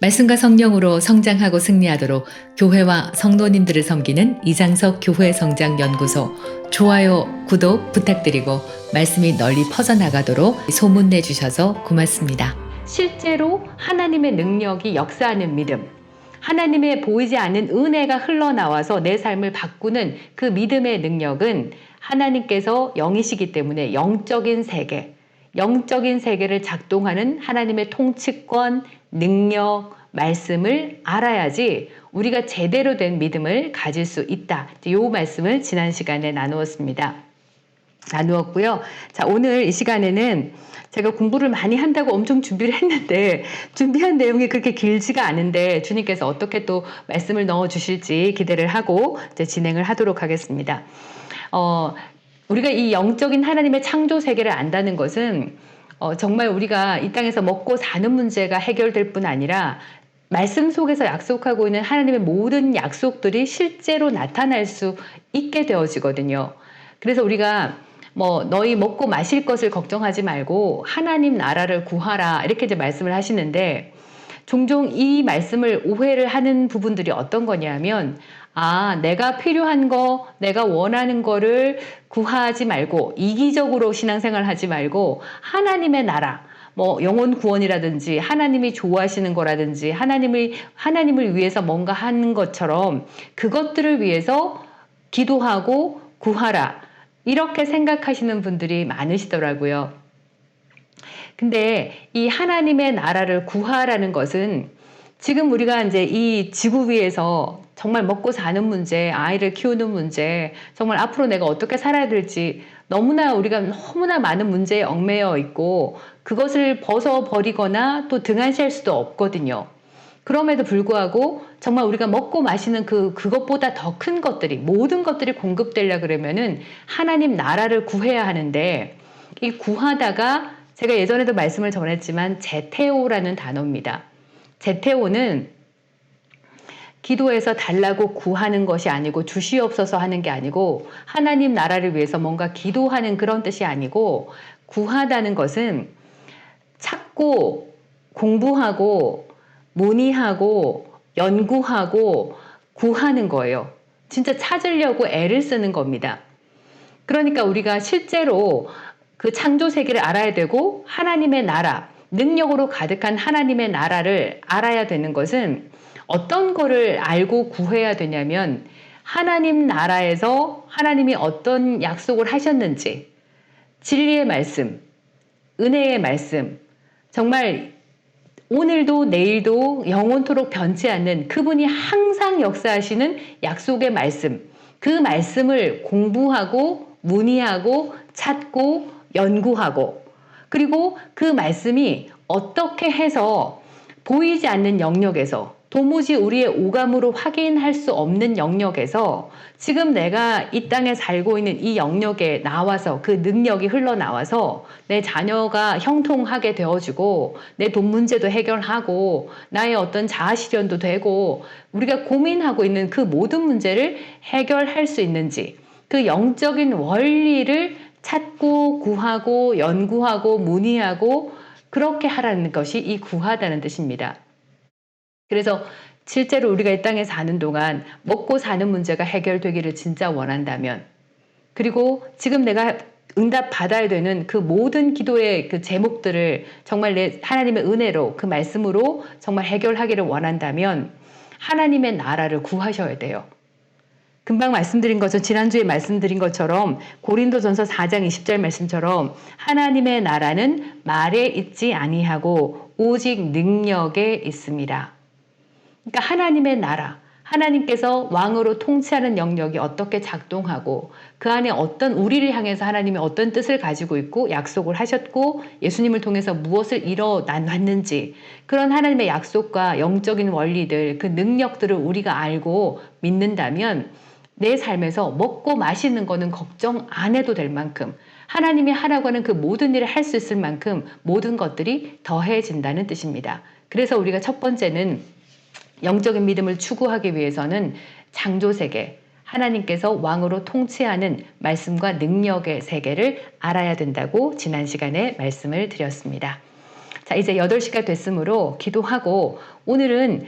말씀과 성령으로 성장하고 승리하도록 교회와 성도님들을 섬기는 이장석 교회 성장 연구소 좋아요, 구독 부탁드리고 말씀이 널리 퍼져나가도록 소문내 주셔서 고맙습니다. 실제로 하나님의 능력이 역사하는 믿음, 하나님의 보이지 않는 은혜가 흘러나와서 내 삶을 바꾸는 그 믿음의 능력은 하나님께서 영이시기 때문에 영적인 세계를 작동하는 하나님의 통치권, 능력, 말씀을 알아야지 우리가 제대로 된 믿음을 가질 수 있다. 이 말씀을 지난 시간에 나누었고요. 자, 오늘 이 시간에는 제가 공부를 많이 한다고 엄청 준비를 했는데 준비한 내용이 그렇게 길지가 않은데 주님께서 어떻게 또 말씀을 넣어 주실지 기대를 하고 이제 진행을 하도록 하겠습니다. 우리가 이 영적인 하나님의 창조 세계를 안다는 것은 정말 우리가 이 땅에서 먹고 사는 문제가 해결될 뿐 아니라 말씀 속에서 약속하고 있는 하나님의 모든 약속들이 실제로 나타날 수 있게 되어지거든요. 그래서 우리가 너희 먹고 마실 것을 걱정하지 말고 하나님 나라를 구하라 이렇게 이제 말씀을 하시는데 종종 이 말씀을 오해를 하는 부분들이 어떤 거냐면 내가 필요한 거, 내가 원하는 거를 구하지 말고 이기적으로 신앙생활 하지 말고 하나님의 나라, 영혼 구원이라든지 하나님이 좋아하시는 거라든지 하나님을 위해서 뭔가 하는 것처럼 그것들을 위해서 기도하고 구하라. 이렇게 생각하시는 분들이 많으시더라고요. 근데 이 하나님의 나라를 구하라는 것은 지금 우리가 이제 이 지구 위에서 정말 먹고 사는 문제, 아이를 키우는 문제, 정말 앞으로 내가 어떻게 살아야 될지 우리가 너무나 많은 문제에 얽매여 있고 그것을 벗어버리거나 또 등한시할 수도 없거든요. 그럼에도 불구하고 정말 우리가 먹고 마시는 그것보다 더 큰 것들이 모든 것들이 공급되려 그러면은 하나님 나라를 구해야 하는데 이 구하다가 제가 예전에도 말씀을 전했지만 제테오라는 단어입니다. 제테오는 기도해서 달라고 구하는 것이 아니고 주시옵소서 하는 게 아니고 하나님 나라를 위해서 뭔가 기도하는 그런 뜻이 아니고 구하다는 것은 찾고 공부하고 문의하고 연구하고 구하는 거예요. 진짜 찾으려고 애를 쓰는 겁니다. 그러니까 우리가 실제로 그 창조 세계를 알아야 되고 하나님의 나라, 능력으로 가득한 하나님의 나라를 알아야 되는 것은 어떤 거를 알고 구해야 되냐면 하나님 나라에서 하나님이 어떤 약속을 하셨는지 진리의 말씀, 은혜의 말씀, 정말 오늘도 내일도 영원토록 변치 않는 그분이 항상 역사하시는 약속의 말씀, 그 말씀을 공부하고 문의하고 찾고 연구하고 그리고 그 말씀이 어떻게 해서 보이지 않는 영역에서 도무지 우리의 오감으로 확인할 수 없는 영역에서 지금 내가 이 땅에 살고 있는 이 영역에 나와서 그 능력이 흘러나와서 내 자녀가 형통하게 되어지고 내 돈 문제도 해결하고 나의 어떤 자아 실현도 되고 우리가 고민하고 있는 그 모든 문제를 해결할 수 있는지 그 영적인 원리를 찾고 구하고 연구하고 문의하고 그렇게 하라는 것이 이 구하다는 뜻입니다. 그래서 실제로 우리가 이 땅에 사는 동안 먹고 사는 문제가 해결되기를 진짜 원한다면 그리고 지금 내가 응답 받아야 되는 그 모든 기도의 그 제목들을 정말 내 하나님의 은혜로 그 말씀으로 정말 해결하기를 원한다면 하나님의 나라를 구하셔야 돼요. 금방 말씀드린 것처럼 지난주에 말씀드린 것처럼 고린도전서 4장 20절 말씀처럼 하나님의 나라는 말에 있지 아니하고 오직 능력에 있습니다. 그러니까 하나님의 나라, 하나님께서 왕으로 통치하는 영역이 어떻게 작동하고 그 안에 우리를 향해서 하나님이 어떤 뜻을 가지고 있고 약속을 하셨고 예수님을 통해서 무엇을 이뤄놨는지 그런 하나님의 약속과 영적인 원리들, 그 능력들을 우리가 알고 믿는다면 내 삶에서 먹고 마시는 거는 걱정 안 해도 될 만큼 하나님이 하라고 하는 그 모든 일을 할 수 있을 만큼 모든 것들이 더해진다는 뜻입니다. 그래서 우리가 첫 번째는 영적인 믿음을 추구하기 위해서는 창조세계, 하나님께서 왕으로 통치하는 말씀과 능력의 세계를 알아야 된다고 지난 시간에 말씀을 드렸습니다. 자, 이제 8시가 됐으므로 기도하고 오늘은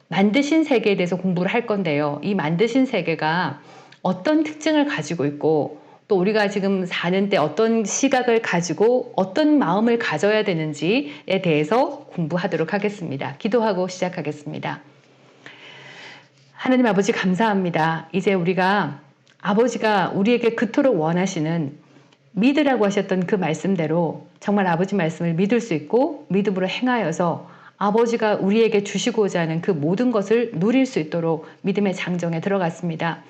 만드신 세계에 대해서 공부를 할 건데요. 이 만드신 세계가 어떤 특징을 가지고 있고 또 우리가 지금 사는 때 어떤 시각을 가지고 어떤 마음을 가져야 되는지에 대해서 공부하도록 하겠습니다. 기도하고 시작하겠습니다. 하나님 아버지 감사합니다. 이제 우리가 아버지가 우리에게 그토록 원하시는 믿으라고 하셨던 그 말씀대로 정말 아버지 말씀을 믿을 수 있고 믿음으로 행하여서 아버지가 우리에게 주시고자 하는 그 모든 것을 누릴 수 있도록 믿음의 장정에 들어갔습니다.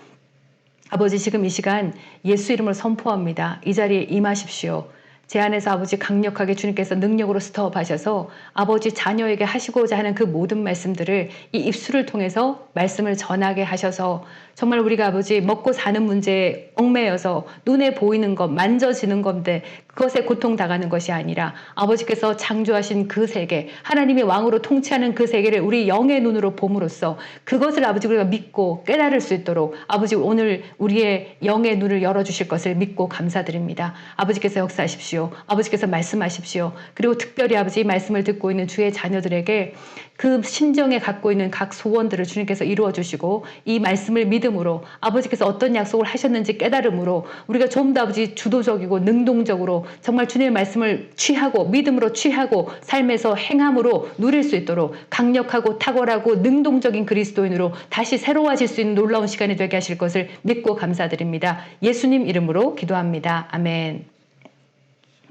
아버지 지금 이 시간 예수 이름으로 선포합니다. 이 자리에 임하십시오. 제 안에서 아버지 강력하게 주님께서 능력으로 스톱하셔서 아버지 자녀에게 하시고자 하는 그 모든 말씀들을 이 입술을 통해서 말씀을 전하게 하셔서 정말 우리가 아버지 먹고 사는 문제에 얽매여서 눈에 보이는 것, 만져지는 건데 그것에 고통당하는 것이 아니라 아버지께서 창조하신 그 세계, 하나님이 왕으로 통치하는 그 세계를 우리 영의 눈으로 봄으로써 그것을 아버지 우리가 믿고 깨달을 수 있도록 아버지 오늘 우리의 영의 눈을 열어주실 것을 믿고 감사드립니다. 아버지께서 역사하십시오. 아버지께서 말씀하십시오. 그리고 특별히 아버지 말씀을 듣고 있는 주의 자녀들에게 그 심정에 갖고 있는 각 소원들을 주님께서 이루어 주시고 이 말씀을 믿음으로 아버지께서 어떤 약속을 하셨는지 깨달음으로 우리가 좀 더 아버지 주도적이고 능동적으로 정말 주님의 말씀을 취하고 믿음으로 취하고 삶에서 행함으로 누릴 수 있도록 강력하고 탁월하고 능동적인 그리스도인으로 다시 새로워질 수 있는 놀라운 시간이 되게 하실 것을 믿고 감사드립니다. 예수님 이름으로 기도합니다. 아멘.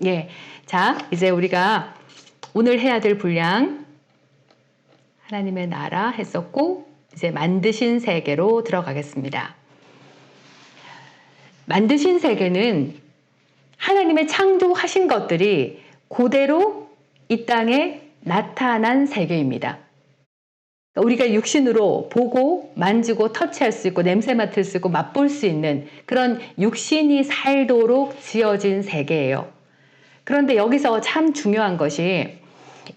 예, 자 이제 우리가 오늘 해야 될 분량 하나님의 나라 했었고 이제 만드신 세계로 들어가겠습니다. 만드신 세계는 하나님의 창조하신 것들이 그대로 이 땅에 나타난 세계입니다. 우리가 육신으로 보고 만지고 터치할 수 있고 냄새 맡을 수 있고 맛볼 수 있는 그런 육신이 살도록 지어진 세계예요. 그런데 여기서 참 중요한 것이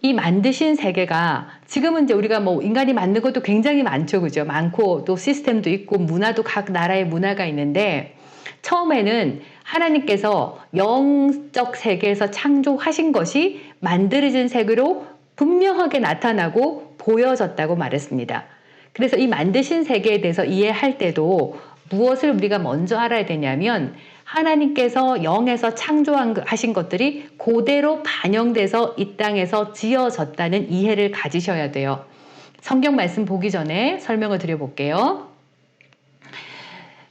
이 만드신 세계가 지금은 이제 우리가 뭐 인간이 만든 것도 굉장히 많죠. 그죠? 많고 또 시스템도 있고 문화도 각 나라의 문화가 있는데 처음에는 하나님께서 영적 세계에서 창조하신 것이 만들어진 세계로 분명하게 나타나고 보여졌다고 말했습니다. 그래서 이 만드신 세계에 대해서 이해할 때도 무엇을 우리가 먼저 알아야 되냐면 하나님께서 영에서 창조하신 것들이 그대로 반영돼서 이 땅에서 지어졌다는 이해를 가지셔야 돼요. 성경 말씀 보기 전에 설명을 드려볼게요.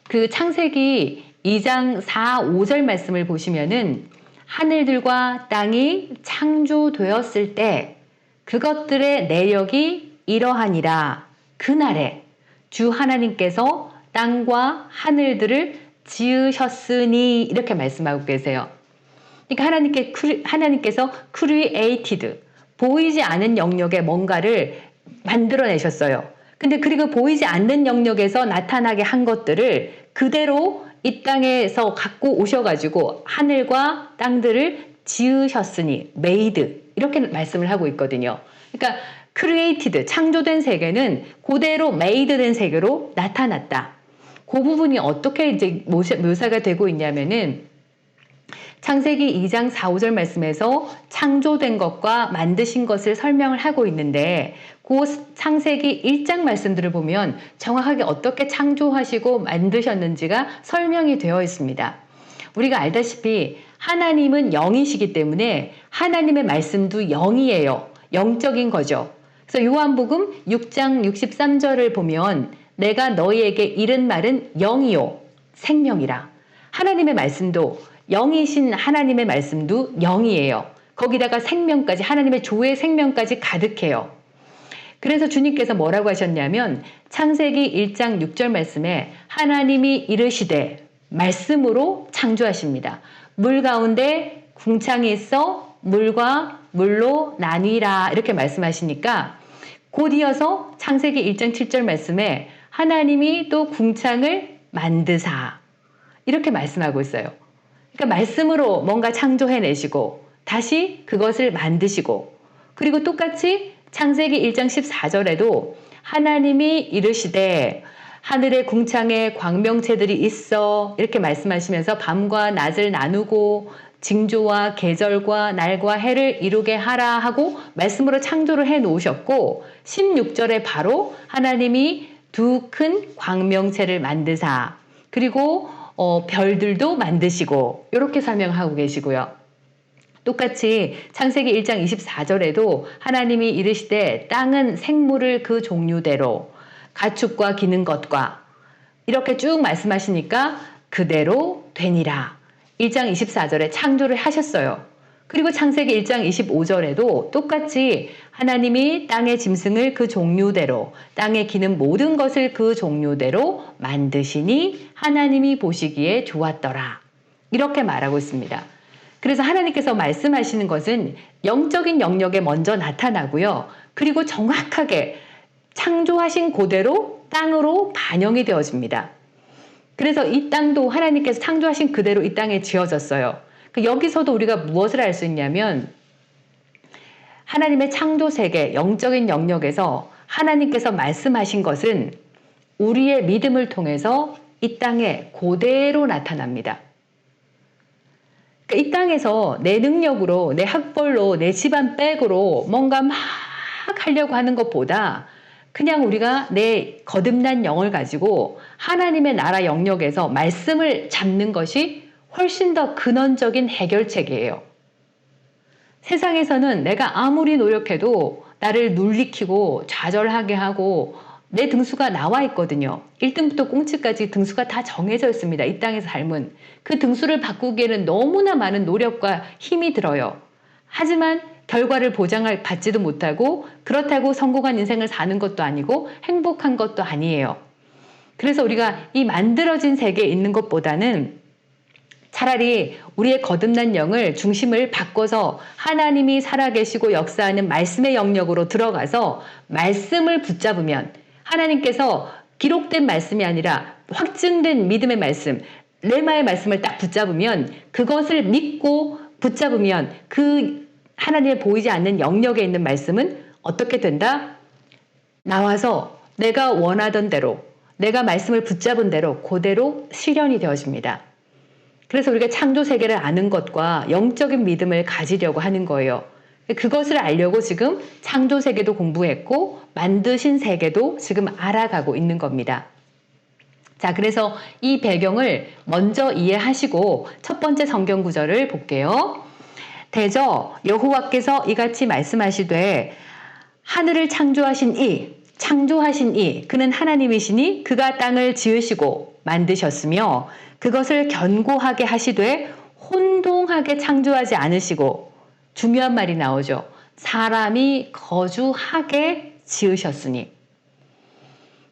그 창세기 2장 4, 5절 말씀을 보시면은 하늘들과 땅이 창조되었을 때 그것들의 내력이 이러하니라. 그날에 주 하나님께서 땅과 하늘들을 지으셨으니 이렇게 말씀하고 계세요. 그러니까 하나님께서 created, 보이지 않은 영역에 뭔가를 만들어내셨어요. 근데 그리고 보이지 않는 영역에서 나타나게 한 것들을 그대로 이 땅에서 갖고 오셔가지고 하늘과 땅들을 지으셨으니 made 이렇게 말씀을 하고 있거든요. 그러니까 created, 창조된 세계는 그대로 made 된 세계로 나타났다. 그 부분이 어떻게 이제 묘사가 되고 있냐면은 창세기 2장 4, 5절 말씀에서 창조된 것과 만드신 것을 설명을 하고 있는데 그 창세기 1장 말씀들을 보면 정확하게 어떻게 창조하시고 만드셨는지가 설명이 되어 있습니다. 우리가 알다시피 하나님은 영이시기 때문에 하나님의 말씀도 영이에요. 영적인 거죠. 그래서 요한복음 6장 63절을 보면 내가 너희에게 이른 말은 영이요 생명이라. 하나님의 말씀도 영이신 하나님의 말씀도 영이에요. 거기다가 생명까지 하나님의 조의 생명까지 가득해요. 그래서 주님께서 뭐라고 하셨냐면 창세기 1장 6절 말씀에 하나님이 이르시되 말씀으로 창조하십니다. 물 가운데 궁창이 있어 물과 물로 나뉘라 이렇게 말씀하시니까 곧 이어서 창세기 1장 7절 말씀에 하나님이 또 궁창을 만드사 이렇게 말씀하고 있어요. 그러니까 말씀으로 뭔가 창조해내시고 다시 그것을 만드시고 그리고 똑같이 창세기 1장 14절에도 하나님이 이르시되 하늘의 궁창에 광명체들이 있어 이렇게 말씀하시면서 밤과 낮을 나누고 징조와 계절과 날과 해를 이루게 하라 하고 말씀으로 창조를 해 놓으셨고 16절에 바로 하나님이 두 큰 광명체를 만드사 그리고 별들도 만드시고 이렇게 설명하고 계시고요. 똑같이 창세기 1장 24절에도 하나님이 이르시되 땅은 생물을 그 종류대로 가축과 기는 것과 이렇게 쭉 말씀하시니까 그대로 되니라. 1장 24절에 창조를 하셨어요. 그리고 창세기 1장 25절에도 똑같이 하나님이 땅의 짐승을 그 종류대로 땅에 기는 모든 것을 그 종류대로 만드시니 하나님이 보시기에 좋았더라. 이렇게 말하고 있습니다. 그래서 하나님께서 말씀하시는 것은 영적인 영역에 먼저 나타나고요. 그리고 정확하게 창조하신 그대로 땅으로 반영이 되어집니다. 그래서 이 땅도 하나님께서 창조하신 그대로 이 땅에 지어졌어요. 여기서도 우리가 무엇을 알 수 있냐면 하나님의 창조 세계, 영적인 영역에서 하나님께서 말씀하신 것은 우리의 믿음을 통해서 이 땅에 그대로 나타납니다. 이 땅에서 내 능력으로, 내 학벌로, 내 집안 백으로 뭔가 막 하려고 하는 것보다 그냥 우리가 내 거듭난 영을 가지고 하나님의 나라 영역에서 말씀을 잡는 것이 훨씬 더 근원적인 해결책이에요. 세상에서는 내가 아무리 노력해도 나를 눌리키고 좌절하게 하고 내 등수가 나와 있거든요. 1등부터 꽁치까지 등수가 다 정해져 있습니다. 이 땅에서 삶은. 그 등수를 바꾸기에는 너무나 많은 노력과 힘이 들어요. 하지만 결과를 받지도 못하고 그렇다고 성공한 인생을 사는 것도 아니고 행복한 것도 아니에요. 그래서 우리가 이 만들어진 세계에 있는 것보다는 차라리 우리의 거듭난 영을 중심을 바꿔서 하나님이 살아계시고 역사하는 말씀의 영역으로 들어가서 말씀을 붙잡으면 하나님께서 기록된 말씀이 아니라 확증된 믿음의 말씀, 레마의 말씀을 딱 붙잡으면 그것을 믿고 붙잡으면 그 하나님의 보이지 않는 영역에 있는 말씀은 어떻게 된다? 나와서 내가 원하던 대로 내가 말씀을 붙잡은 대로 그대로 실현이 되어집니다. 그래서 우리가 창조 세계를 아는 것과 영적인 믿음을 가지려고 하는 거예요. 그것을 알려고 지금 창조 세계도 공부했고 만드신 세계도 지금 알아가고 있는 겁니다. 자, 그래서 이 배경을 먼저 이해하시고 첫 번째 성경 구절을 볼게요. 대저 여호와께서 이같이 말씀하시되 하늘을 창조하신 이 그는 하나님이시니 그가 땅을 지으시고 만드셨으며 그것을 견고하게 하시되 혼동하게 창조하지 않으시고 중요한 말이 나오죠. 사람이 거주하게 지으셨으니.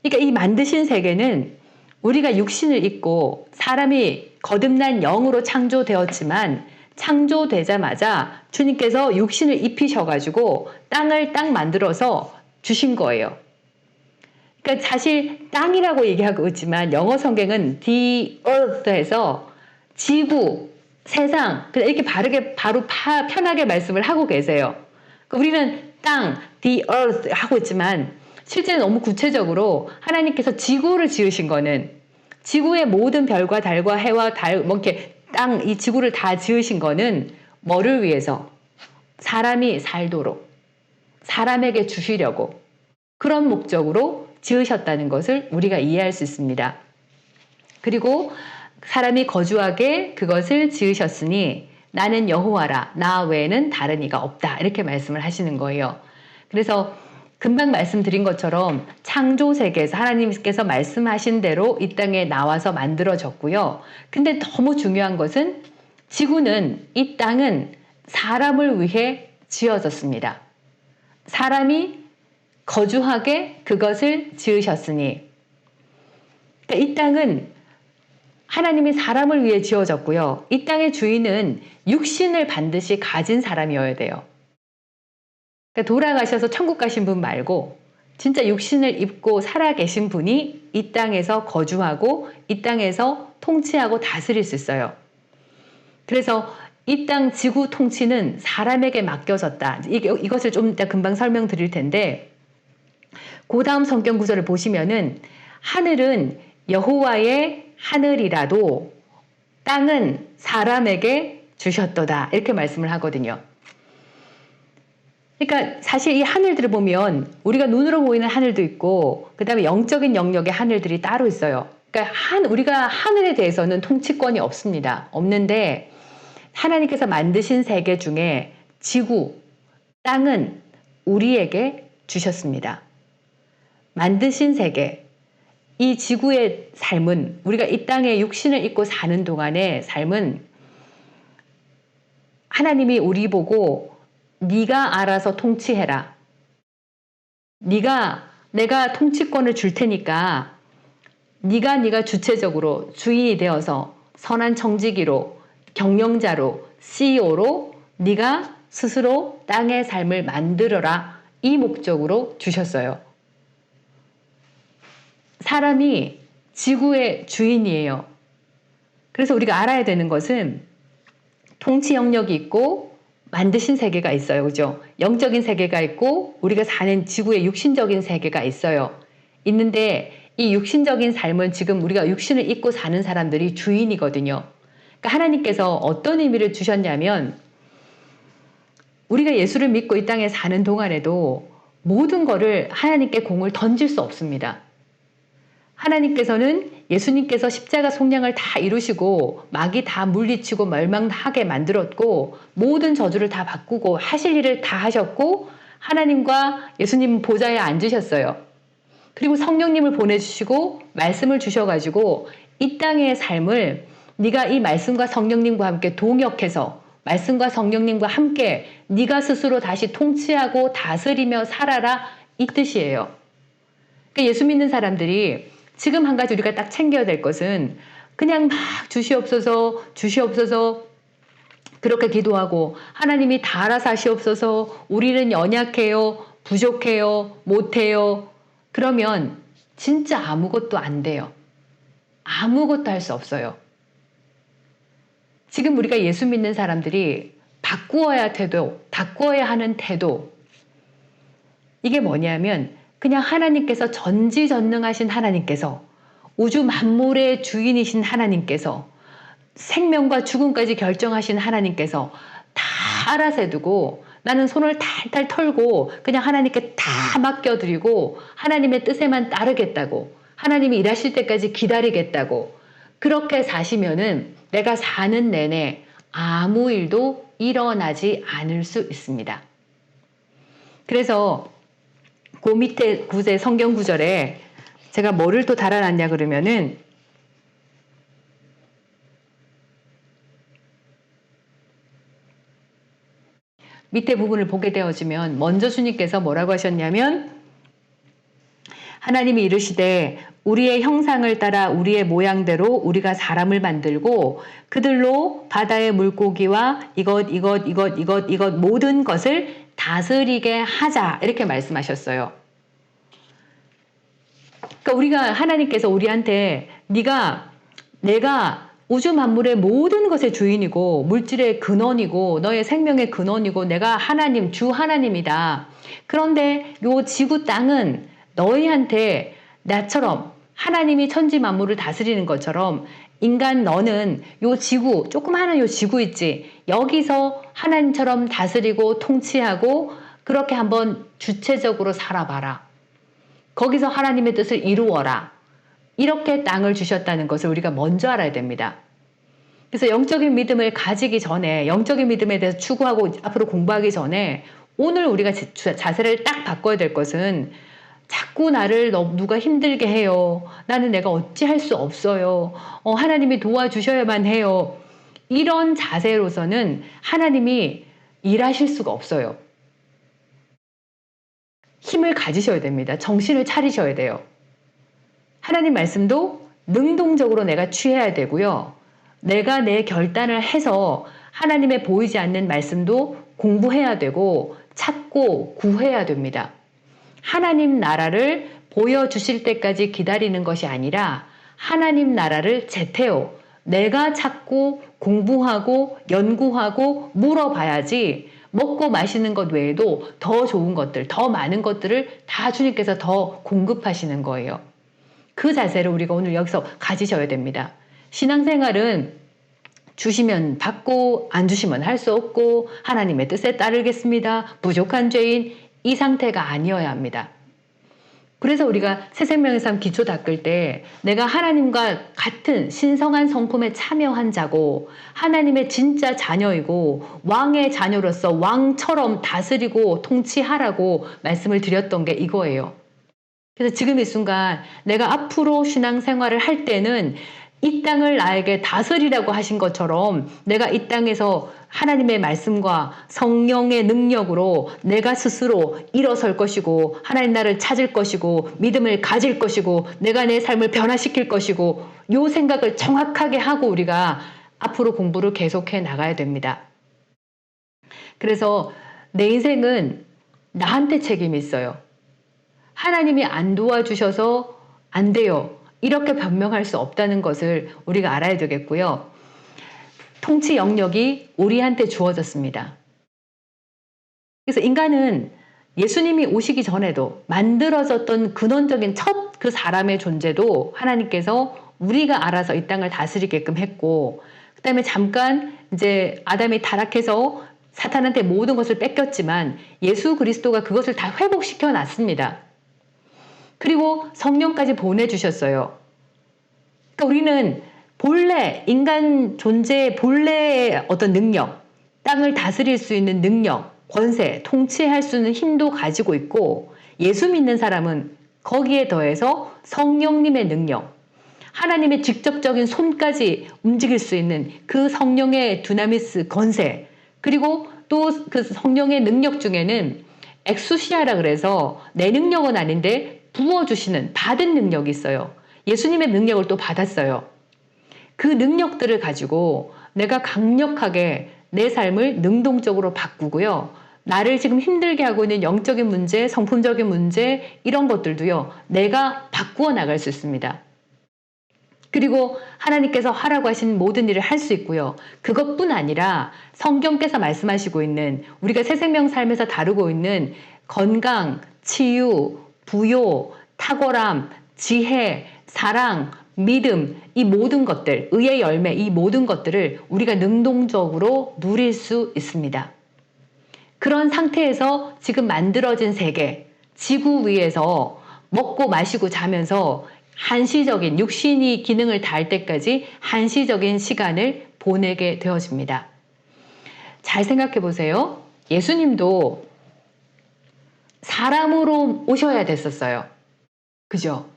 그러니까 이 만드신 세계는 우리가 육신을 입고 사람이 거듭난 영으로 창조되었지만 창조되자마자 주님께서 육신을 입히셔가지고 땅을 딱 만들어서 주신 거예요. 그러니까 사실 땅이라고 얘기하고 있지만 영어 성경은 the earth에서 지구, 세상 이렇게 바로 편하게 말씀을 하고 계세요. 우리는 땅, the earth 하고 있지만 실제는 너무 구체적으로 하나님께서 지구를 지으신 거는 지구의 모든 별과 달과 해와 달, 이렇게 땅, 이 지구를 다 지으신 거는 뭐를 위해서? 사람이 살도록, 사람에게 주시려고 그런 목적으로 지으셨다는 것을 우리가 이해할 수 있습니다. 그리고 사람이 거주하게 그것을 지으셨으니 나는 여호와라 나 외에는 다른 이가 없다 이렇게 말씀을 하시는 거예요. 그래서 금방 말씀드린 것처럼 창조 세계에서 하나님께서 말씀하신 대로 이 땅에 나와서 만들어졌고요. 근데 너무 중요한 것은 지구는 이 땅은 사람을 위해 지어졌습니다. 사람이 거주하게 그것을 지으셨으니 그러니까 이 땅은 하나님이 사람을 위해 지어졌고요. 이 땅의 주인은 육신을 반드시 가진 사람이어야 돼요. 그러니까 돌아가셔서 천국 가신 분 말고 진짜 육신을 입고 살아계신 분이 이 땅에서 거주하고 이 땅에서 통치하고 다스릴 수 있어요. 그래서 이 땅 지구 통치는 사람에게 맡겨졌다. 이것을 좀 이따 금방 설명드릴 텐데 그 다음 성경 구절을 보시면은 하늘은 여호와의 하늘이라도 땅은 사람에게 주셨도다. 이렇게 말씀을 하거든요. 그러니까 사실 이 하늘들을 보면 우리가 눈으로 보이는 하늘도 있고 그다음에 영적인 영역의 하늘들이 따로 있어요. 그러니까 우리가 하늘에 대해서는 통치권이 없습니다. 없는데 하나님께서 만드신 세계 중에 지구, 땅은 우리에게 주셨습니다. 만드신 세계, 이 지구의 삶은 우리가 이 땅에 육신을 입고 사는 동안의 삶은 하나님이 우리 보고 네가 알아서 통치해라. 내가 통치권을 줄 테니까 네가 주체적으로 주인이 되어서 선한 청지기로 경영자로 CEO로 네가 스스로 땅의 삶을 만들어라. 이 목적으로 주셨어요. 사람이 지구의 주인이에요. 그래서 우리가 알아야 되는 것은 통치 영역이 있고 만드신 세계가 있어요. 그죠? 영적인 세계가 있고 우리가 사는 지구의 육신적인 세계가 있어요. 있는데 이 육신적인 삶은 지금 우리가 육신을 입고 사는 사람들이 주인이거든요. 그러니까 하나님께서 어떤 의미를 주셨냐면 우리가 예수를 믿고 이 땅에 사는 동안에도 모든 거를 하나님께 공을 던질 수 없습니다. 하나님께서는 예수님께서 십자가 속량을 다 이루시고 마귀 다 물리치고 멸망하게 만들었고 모든 저주를 다 바꾸고 하실 일을 다 하셨고 하나님과 예수님 보좌에 앉으셨어요. 그리고 성령님을 보내주시고 말씀을 주셔가지고 이 땅의 삶을 네가 이 말씀과 성령님과 함께 동역해서 말씀과 성령님과 함께 네가 스스로 다시 통치하고 다스리며 살아라 이 뜻이에요. 그러니까 예수 믿는 사람들이 지금 한 가지 우리가 딱 챙겨야 될 것은 그냥 막 주시옵소서 그렇게 기도하고 하나님이 다 알아서 하시옵소서 우리는 연약해요 부족해요 못해요 그러면 진짜 아무것도 안 돼요. 아무것도 할 수 없어요. 지금 우리가 예수 믿는 사람들이 바꾸어야 하는 태도 이게 뭐냐면 그냥 하나님께서 전지전능하신 하나님께서 우주 만물의 주인이신 하나님께서 생명과 죽음까지 결정하신 하나님께서 다 알아서 해두고 나는 손을 탈탈 털고 그냥 하나님께 다 맡겨드리고 하나님의 뜻에만 따르겠다고 하나님이 일하실 때까지 기다리겠다고 그렇게 사시면은 내가 사는 내내 아무 일도 일어나지 않을 수 있습니다. 그래서 그 밑에 구제 성경 구절에 제가 뭐를 또 달아놨냐 그러면은 밑에 부분을 보게 되어지면 먼저 주님께서 뭐라고 하셨냐면 하나님이 이르시되 우리의 형상을 따라 우리의 모양대로 우리가 사람을 만들고 그들로 바다의 물고기와 이것 모든 것을 다스리게 하자 이렇게 말씀하셨어요. 그러니까 하나님께서 우리한테 내가 우주 만물의 모든 것의 주인이고 물질의 근원이고 너의 생명의 근원이고 내가 하나님 주 하나님이다. 그런데 요 지구 땅은 너희한테 나처럼 하나님이 천지 만물을 다스리는 것처럼 인간 너는 요 지구 조그마한 요 지구 있지 여기서 하나님처럼 다스리고 통치하고 그렇게 한번 주체적으로 살아봐라. 거기서 하나님의 뜻을 이루어라. 이렇게 땅을 주셨다는 것을 우리가 먼저 알아야 됩니다. 그래서 영적인 믿음을 가지기 전에 영적인 믿음에 대해서 추구하고 앞으로 공부하기 전에 오늘 우리가 자세를 딱 바꿔야 될 것은 자꾸 나를 누가 힘들게 해요. 나는 내가 어찌 할 수 없어요. 하나님이 도와주셔야만 해요. 이런 자세로서는 하나님이 일하실 수가 없어요. 힘을 가지셔야 됩니다. 정신을 차리셔야 돼요. 하나님 말씀도 능동적으로 내가 취해야 되고요. 내가 내 결단을 해서 하나님의 보이지 않는 말씀도 공부해야 되고 찾고 구해야 됩니다. 하나님 나라를 보여주실 때까지 기다리는 것이 아니라 하나님 나라를 제테오 내가 찾고 공부하고 연구하고 물어봐야지 먹고 마시는 것 외에도 더 좋은 것들, 더 많은 것들을 다 주님께서 더 공급하시는 거예요. 그 자세를 우리가 오늘 여기서 가지셔야 됩니다. 신앙생활은 주시면 받고 안 주시면 할 수 없고 하나님의 뜻에 따르겠습니다. 부족한 죄인 이 상태가 아니어야 합니다. 그래서 우리가 새 생명의 삶 기초 닦을 때 내가 하나님과 같은 신성한 성품에 참여한 자고 하나님의 진짜 자녀이고 왕의 자녀로서 왕처럼 다스리고 통치하라고 말씀을 드렸던 게 이거예요. 그래서 지금 이 순간 내가 앞으로 신앙생활을 할 때는 이 땅을 나에게 다스리라고 하신 것처럼 내가 이 땅에서 하나님의 말씀과 성령의 능력으로 내가 스스로 일어설 것이고 하나님 나를 찾을 것이고 믿음을 가질 것이고 내가 내 삶을 변화시킬 것이고 요 생각을 정확하게 하고 우리가 앞으로 공부를 계속해 나가야 됩니다. 그래서 내 인생은 나한테 책임이 있어요. 하나님이 안 도와주셔서 안 돼요. 이렇게 변명할 수 없다는 것을 우리가 알아야 되겠고요. 통치 영역이 우리한테 주어졌습니다. 그래서 인간은 예수님이 오시기 전에도 만들어졌던 근원적인 첫 그 사람의 존재도 하나님께서 우리가 알아서 이 땅을 다스리게끔 했고, 그 다음에 잠깐 이제 아담이 타락해서 사탄한테 모든 것을 뺏겼지만 예수 그리스도가 그것을 다 회복시켜 놨습니다. 그리고 성령까지 보내주셨어요. 그러니까 우리는 본래 인간 존재의 본래의 어떤 능력, 땅을 다스릴 수 있는 능력, 권세, 통치할 수 있는 힘도 가지고 있고 예수 믿는 사람은 거기에 더해서 성령님의 능력, 하나님의 직접적인 손까지 움직일 수 있는 그 성령의 두나미스 권세, 그리고 또 그 성령의 능력 중에는 엑수시아라 그래서 내 능력은 아닌데 부어주시는 받은 능력이 있어요. 예수님의 능력을 또 받았어요. 그 능력들을 가지고 내가 강력하게 내 삶을 능동적으로 바꾸고요. 나를 지금 힘들게 하고 있는 영적인 문제, 성품적인 문제 이런 것들도요. 내가 바꾸어 나갈 수 있습니다. 그리고 하나님께서 하라고 하신 모든 일을 할 수 있고요. 그것뿐 아니라 성경께서 말씀하시고 있는 우리가 새 생명 삶에서 다루고 있는 건강, 치유, 부요, 탁월함, 지혜, 사랑, 믿음 이 모든 것들, 의의 열매 이 모든 것들을 우리가 능동적으로 누릴 수 있습니다. 그런 상태에서 지금 만들어진 세계, 지구 위에서 먹고 마시고 자면서 한시적인 육신이 기능을 다할 때까지 한시적인 시간을 보내게 되어집니다. 잘 생각해 보세요. 예수님도 사람으로 오셔야 됐었어요. 그죠?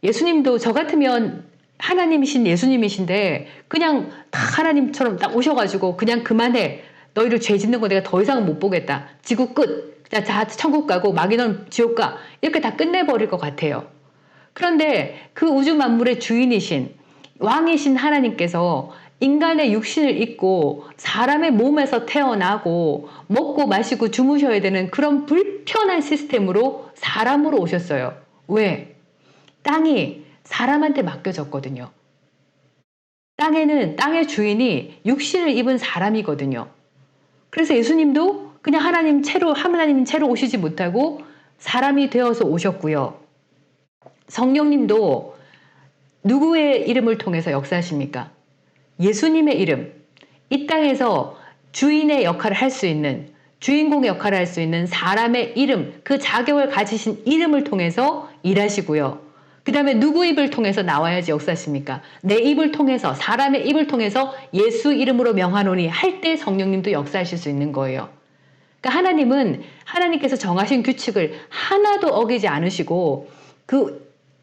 예수님도 저 같으면 하나님이신 예수님이신데 그냥 다 하나님처럼 딱 오셔가지고 그냥 그만해. 너희를 죄 짓는 거 내가 더 이상은 못 보겠다. 지구 끝. 자, 천국 가고 마귀는 지옥 가. 이렇게 다 끝내버릴 것 같아요. 그런데 그 우주 만물의 주인이신 왕이신 하나님께서 인간의 육신을 입고 사람의 몸에서 태어나고 먹고 마시고 주무셔야 되는 그런 불편한 시스템으로 사람으로 오셨어요. 왜? 땅이 사람한테 맡겨졌거든요. 땅에는 땅의 주인이 육신을 입은 사람이거든요. 그래서 예수님도 그냥 하나님 채로 오시지 못하고 사람이 되어서 오셨고요. 성령님도 누구의 이름을 통해서 역사하십니까? 예수님의 이름. 이 땅에서 주인의 역할을 할 수 있는, 주인공의 역할을 할 수 있는 사람의 이름, 그 자격을 가지신 이름을 통해서 일하시고요. 그 다음에 누구 입을 통해서 나와야지 역사하십니까? 내 입을 통해서, 사람의 입을 통해서 예수 이름으로 명하노니 할 때 성령님도 역사하실 수 있는 거예요. 그러니까 하나님은 하나님께서 정하신 규칙을 하나도 어기지 않으시고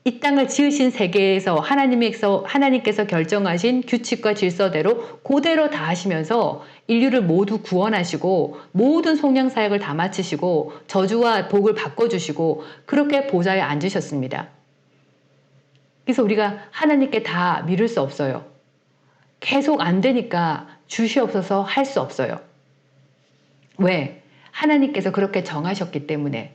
이 땅을 지으신 세계에서 하나님께서 결정하신 규칙과 질서대로 그대로 다 하시면서 인류를 모두 구원하시고 모든 속량 사역을 다 마치시고 저주와 복을 바꿔주시고 그렇게 보좌에 앉으셨습니다. 그래서 우리가 하나님께 다 미룰 수 없어요. 계속 안 되니까 주시옵소서 할 수 없어요. 왜? 하나님께서 그렇게 정하셨기 때문에.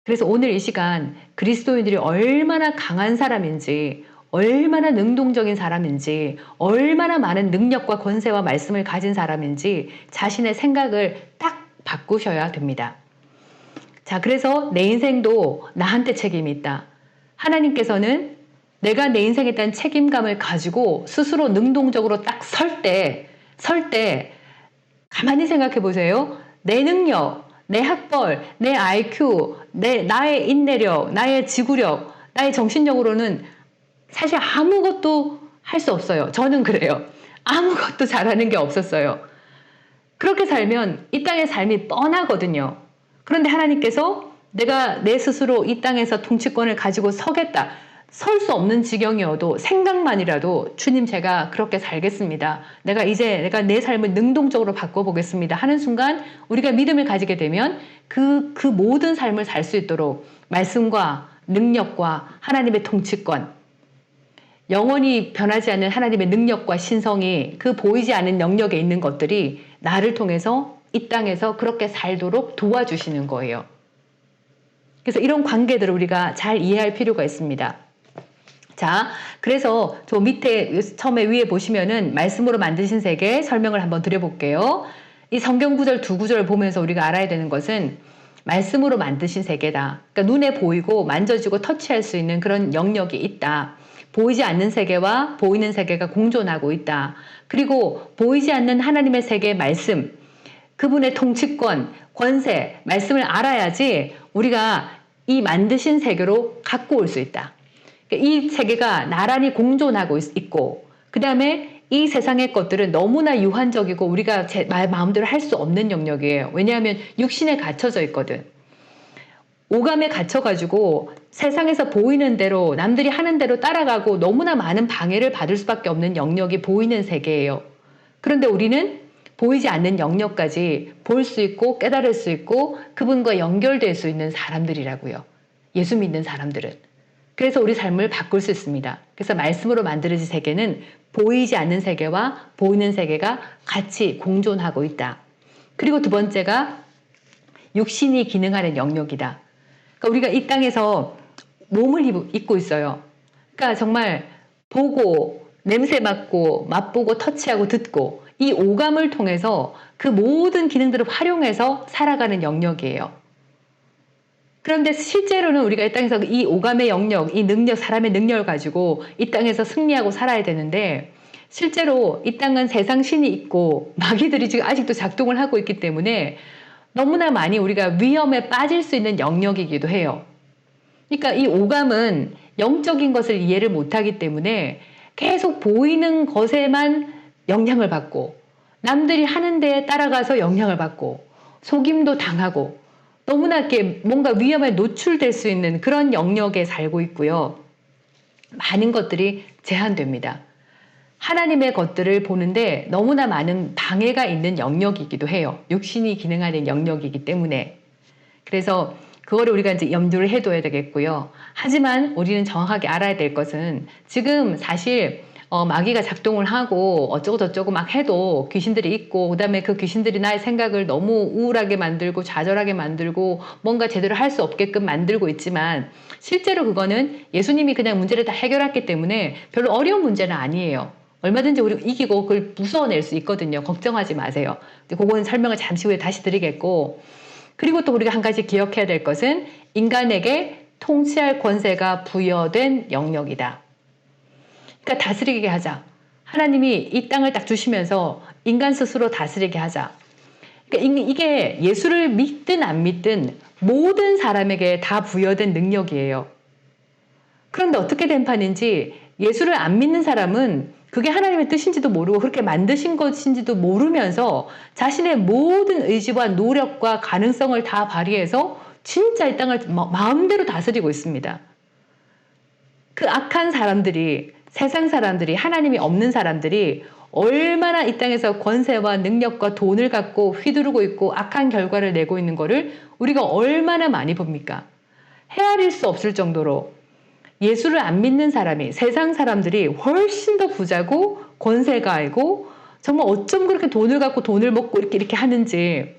그래서 오늘 이 시간 그리스도인들이 얼마나 강한 사람인지, 얼마나 능동적인 사람인지, 얼마나 많은 능력과 권세와 말씀을 가진 사람인지 자신의 생각을 딱 바꾸셔야 됩니다. 자, 그래서 내 인생도 나한테 책임이 있다. 하나님께서는 내가 내 인생에 대한 책임감을 가지고 스스로 능동적으로 딱 설 때 가만히 생각해 보세요. 내 능력, 내 학벌, 내 IQ, 나의 인내력, 나의 지구력, 나의 정신력으로는 사실 아무것도 할 수 없어요. 저는 그래요. 아무것도 잘하는 게 없었어요. 그렇게 살면 이 땅의 삶이 뻔하거든요. 그런데 하나님께서 내가 내 스스로 이 땅에서 통치권을 가지고 서겠다. 설 수 없는 지경이어도 생각만이라도 주님 제가 그렇게 살겠습니다. 내가 내 삶을 능동적으로 바꿔보겠습니다. 하는 순간 우리가 믿음을 가지게 되면 그 모든 삶을 살 수 있도록 말씀과 능력과 하나님의 통치권, 영원히 변하지 않는 하나님의 능력과 신성이 그 보이지 않는 영역에 있는 것들이 나를 통해서 이 땅에서 그렇게 살도록 도와주시는 거예요. 그래서 이런 관계들을 우리가 잘 이해할 필요가 있습니다. 자, 그래서 저 밑에 처음에 위에 보시면은 말씀으로 만드신 세계 설명을 한번 드려볼게요. 이 성경 구절 두 구절을 보면서 우리가 알아야 되는 것은 말씀으로 만드신 세계다. 그러니까 눈에 보이고 만져지고 터치할 수 있는 그런 영역이 있다. 보이지 않는 세계와 보이는 세계가 공존하고 있다. 그리고 보이지 않는 하나님의 세계의 말씀, 그분의 통치권, 권세, 말씀을 알아야지 우리가 이 만드신 세계로 갖고 올 수 있다. 이 세계가 나란히 공존하고 있고 그 다음에 이 세상의 것들은 너무나 유한적이고 우리가 마음대로 할 수 없는 영역이에요. 왜냐하면 육신에 갇혀져 있거든. 오감에 갇혀가지고 세상에서 보이는 대로 남들이 하는 대로 따라가고 너무나 많은 방해를 받을 수밖에 없는 영역이 보이는 세계예요. 그런데 우리는 보이지 않는 영역까지 볼 수 있고 깨달을 수 있고 그분과 연결될 수 있는 사람들이라고요. 예수 믿는 사람들은. 그래서 우리 삶을 바꿀 수 있습니다. 그래서 말씀으로 만들어진 세계는 보이지 않는 세계와 보이는 세계가 같이 공존하고 있다. 그리고 두 번째가 육신이 기능하는 영역이다. 그러니까 우리가 이 땅에서 몸을 입고 있어요. 그러니까 정말 보고 냄새 맡고 맛보고 터치하고 듣고 이 오감을 통해서 그 모든 기능들을 활용해서 살아가는 영역이에요. 그런데 실제로는 우리가 이 땅에서 이 오감의 영역, 이 능력, 사람의 능력을 가지고 이 땅에서 승리하고 살아야 되는데 실제로 이 땅은 세상 신이 있고 마귀들이 지금 아직도 작동을 하고 있기 때문에 너무나 많이 우리가 위험에 빠질 수 있는 영역이기도 해요. 그러니까 이 오감은 영적인 것을 이해를 못하기 때문에 계속 보이는 것에만 영향을 받고 남들이 하는 데에 따라가서 영향을 받고 속임도 당하고 너무나 이렇게 뭔가 위험에 노출될 수 있는 그런 영역에 살고 있고요. 많은 것들이 제한됩니다. 하나님의 것들을 보는데 너무나 많은 방해가 있는 영역이기도 해요. 육신이 기능하는 영역이기 때문에. 그래서 그거를 우리가 이제 염두를 해둬야 되겠고요. 하지만 우리는 정확하게 알아야 될 것은 지금 사실 마귀가 작동을 하고 어쩌고 저쩌고 막 해도 귀신들이 있고 그다음에 그 귀신들이 나의 생각을 너무 우울하게 만들고 좌절하게 만들고 뭔가 제대로 할 수 없게끔 만들고 있지만 실제로 그거는 예수님이 그냥 문제를 다 해결했기 때문에 별로 어려운 문제는 아니에요. 얼마든지 우리 이기고 그걸 부숴낼 수 있거든요. 걱정하지 마세요. 그거는 설명을 잠시 후에 다시 드리겠고 그리고 또 우리가 한 가지 기억해야 될 것은 인간에게 통치할 권세가 부여된 영역이다. 그러니까 다스리게 하자. 하나님이 이 땅을 딱 주시면서 인간 스스로 다스리게 하자. 그러니까 이게 예수를 믿든 안 믿든 모든 사람에게 다 부여된 능력이에요. 그런데 어떻게 된 판인지 예수를 안 믿는 사람은 그게 하나님의 뜻인지도 모르고 그렇게 만드신 것인지도 모르면서 자신의 모든 의지와 노력과 가능성을 다 발휘해서 진짜 이 땅을 마음대로 다스리고 있습니다. 그 악한 사람들이 세상 사람들이 하나님이 없는 사람들이 얼마나 이 땅에서 권세와 능력과 돈을 갖고 휘두르고 있고 악한 결과를 내고 있는 거를 우리가 얼마나 많이 봅니까? 헤아릴 수 없을 정도로 예수를 안 믿는 사람이 세상 사람들이 훨씬 더 부자고 권세가 있고 정말 어쩜 그렇게 돈을 갖고 돈을 먹고 이렇게 하는지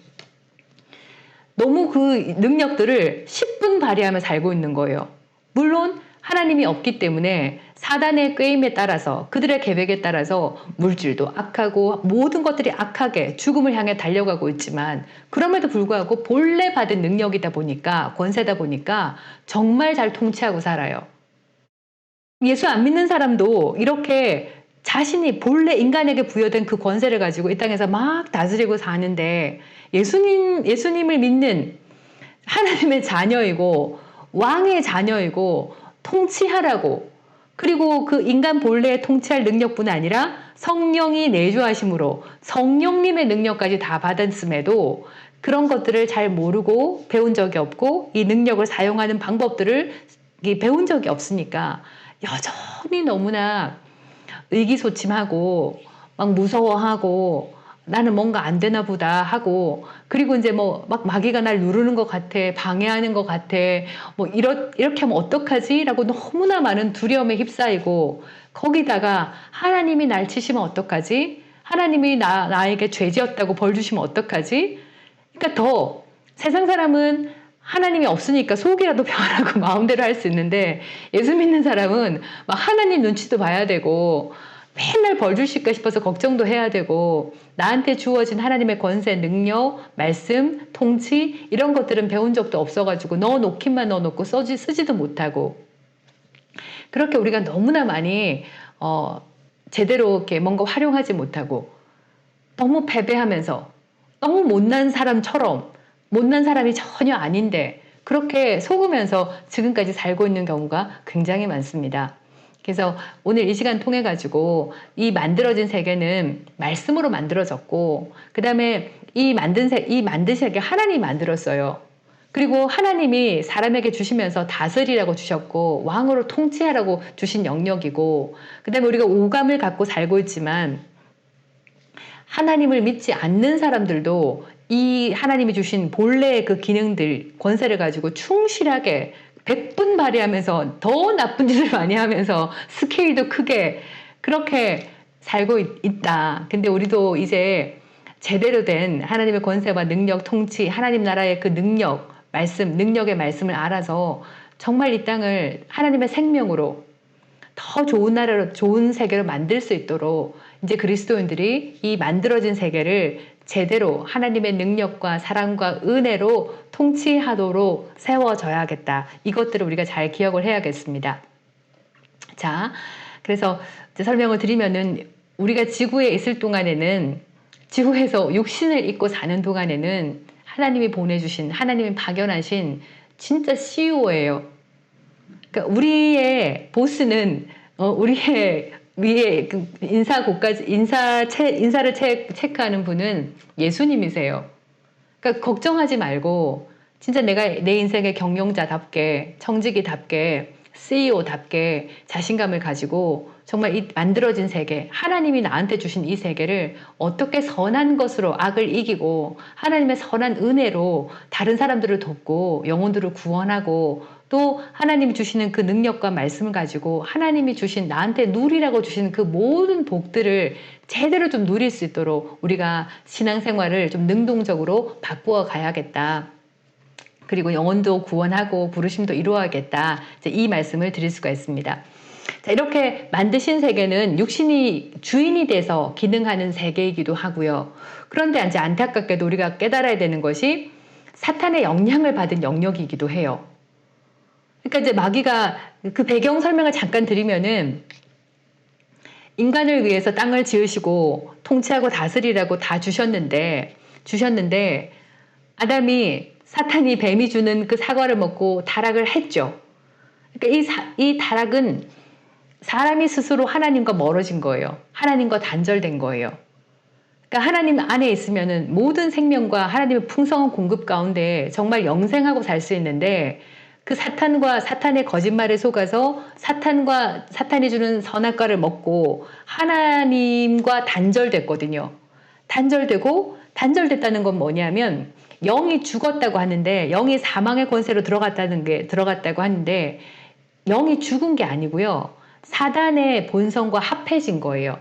너무 그 능력들을 10분 발휘하며 살고 있는 거예요. 물론 하나님이 없기 때문에 사단의 꾀임에 따라서 그들의 계획에 따라서 물질도 악하고 모든 것들이 악하게 죽음을 향해 달려가고 있지만 그럼에도 불구하고 본래 받은 능력이다 보니까 권세다 보니까 정말 잘 통치하고 살아요. 예수 안 믿는 사람도 이렇게 자신이 본래 인간에게 부여된 그 권세를 가지고 이 땅에서 막 다스리고 사는데, 예수님을 믿는 하나님의 자녀이고 왕의 자녀이고 통치하라고, 그리고 그 인간 본래의 통치할 능력뿐 아니라 성령이 내주하심으로 성령님의 능력까지 다 받았음에도 그런 것들을 잘 모르고 배운 적이 없고 이 능력을 사용하는 방법들을 배운 적이 없으니까 여전히 너무나 의기소침하고 막 무서워하고 나는 뭔가 안 되나 보다 하고, 그리고 이제 뭐 막 마귀가 날 누르는 것 같아, 방해하는 것 같아, 뭐 이렇게 하면 어떡하지? 라고 너무나 많은 두려움에 휩싸이고, 거기다가 하나님이 날 치시면 어떡하지? 하나님이 나에게 죄 지었다고 벌 주시면 어떡하지? 그러니까 더 세상 사람은 하나님이 없으니까 속이라도 변하고 마음대로 할 수 있는데, 예수 믿는 사람은 막 하나님 눈치도 봐야 되고 맨날 벌 주실까 싶어서 걱정도 해야 되고, 나한테 주어진 하나님의 권세, 능력, 말씀, 통치 이런 것들은 배운 적도 없어가지고 넣어놓기만 넣어놓고 쓰지도 못하고, 그렇게 우리가 너무나 많이 제대로 이렇게 뭔가 활용하지 못하고 너무 패배하면서 너무 못난 사람처럼, 못난 사람이 전혀 아닌데 그렇게 속으면서 지금까지 살고 있는 경우가 굉장히 많습니다. 그래서 오늘 이 시간 통해 가지고 이 만들어진 세계는 말씀으로 만들어졌고, 그 다음에 이 만든 세계 하나님이 만들었어요. 그리고 하나님이 사람에게 주시면서 다스리라고 주셨고 왕으로 통치하라고 주신 영역이고, 그 다음에 우리가 오감을 갖고 살고 있지만 하나님을 믿지 않는 사람들도 이 하나님이 주신 본래의 그 기능들, 권세를 가지고 충실하게 100분 발휘하면서 더 나쁜 짓을 많이 하면서 스케일도 크게 그렇게 살고 있다. 근데 우리도 이제 제대로 된 하나님의 권세와 능력, 통치, 하나님 나라의 그 능력, 말씀, 능력의 말씀을 알아서 정말 이 땅을 하나님의 생명으로 더 좋은 나라로, 좋은 세계로 만들 수 있도록 이제 그리스도인들이 이 만들어진 세계를 제대로 하나님의 능력과 사랑과 은혜로 통치하도록 세워져야겠다. 이것들을 우리가 잘 기억을 해야겠습니다. 자, 그래서 이제 설명을 드리면은 우리가 지구에 있을 동안에는, 지구에서 육신을 입고 사는 동안에는 하나님이 보내주신, 하나님이 박연하신 진짜 CEO예요. 그러니까 우리의 보스는 우리의 위에 그 인사를 체크하는 분은 예수님이세요. 그러니까 걱정하지 말고 진짜 내가 내 인생의 경영자답게, 청지기답게, CEO답게 자신감을 가지고 정말 이 만들어진 세계, 하나님이 나한테 주신 이 세계를 어떻게 선한 것으로 악을 이기고 하나님의 선한 은혜로 다른 사람들을 돕고 영혼들을 구원하고, 또 하나님이 주시는 그 능력과 말씀을 가지고 하나님이 주신, 나한테 누리라고 주신 그 모든 복들을 제대로 좀 누릴 수 있도록 우리가 신앙생활을 좀 능동적으로 바꾸어 가야겠다. 그리고 영혼도 구원하고 부르심도 이루어야겠다. 이제 이 말씀을 드릴 수가 있습니다. 자, 이렇게 만드신 세계는 육신이 주인이 돼서 기능하는 세계이기도 하고요. 그런데 이제 안타깝게도 우리가 깨달아야 되는 것이 사탄의 영향을 받은 영역이기도 해요. 그러니까 이제 마귀가 그 배경 설명을 잠깐 드리면은, 인간을 위해서 땅을 지으시고 통치하고 다스리라고 다 주셨는데 아담이 사탄이 뱀이 주는 그 사과를 먹고 타락을 했죠. 그러니까 이 타락은 사람이 스스로 하나님과 멀어진 거예요. 하나님과 단절된 거예요. 그러니까 하나님 안에 있으면은 모든 생명과 하나님의 풍성한 공급 가운데 정말 영생하고 살 수 있는데, 그 사탄의 거짓말에 속아서 사탄이 주는 선악과를 먹고 하나님과 단절됐거든요. 단절됐다는 건 뭐냐면, 영이 죽었다고 하는데, 영이 사망의 권세로 들어갔다고 하는데, 영이 죽은 게 아니고요. 사단의 본성과 합해진 거예요.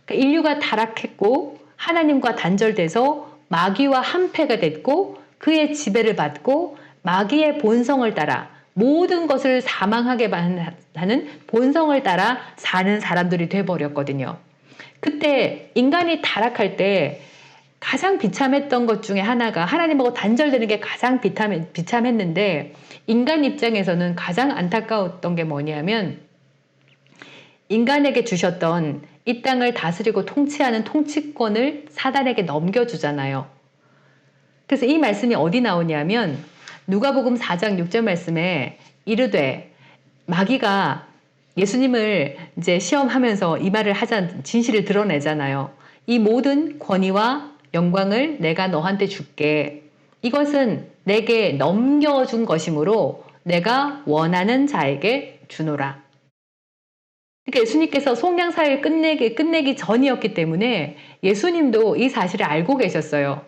그러니까 인류가 타락했고 하나님과 단절돼서 마귀와 한패가 됐고, 그의 지배를 받고 마귀의 본성을 따라, 모든 것을 사망하게 하는 본성을 따라 사는 사람들이 돼버렸거든요. 그때 인간이 타락할 때 가장 비참했던 것 중에 하나가 하나님하고 단절되는 게 가장 비참했는데, 인간 입장에서는 가장 안타까웠던 게 뭐냐면 인간에게 주셨던 이 땅을 다스리고 통치하는 통치권을 사단에게 넘겨주잖아요. 그래서 이 말씀이 어디 나오냐면 누가복음 4장 6절 말씀에 이르되 마귀가 예수님을 이제 시험하면서 이 말을 하자 진실을 드러내잖아요. 이 모든 권위와 영광을 내가 너한테 줄게. 이것은 내게 넘겨준 것이므로 내가 원하는 자에게 주노라. 그러니까 예수님께서 속량사를 끝내기 전이었기 때문에 예수님도 이 사실을 알고 계셨어요.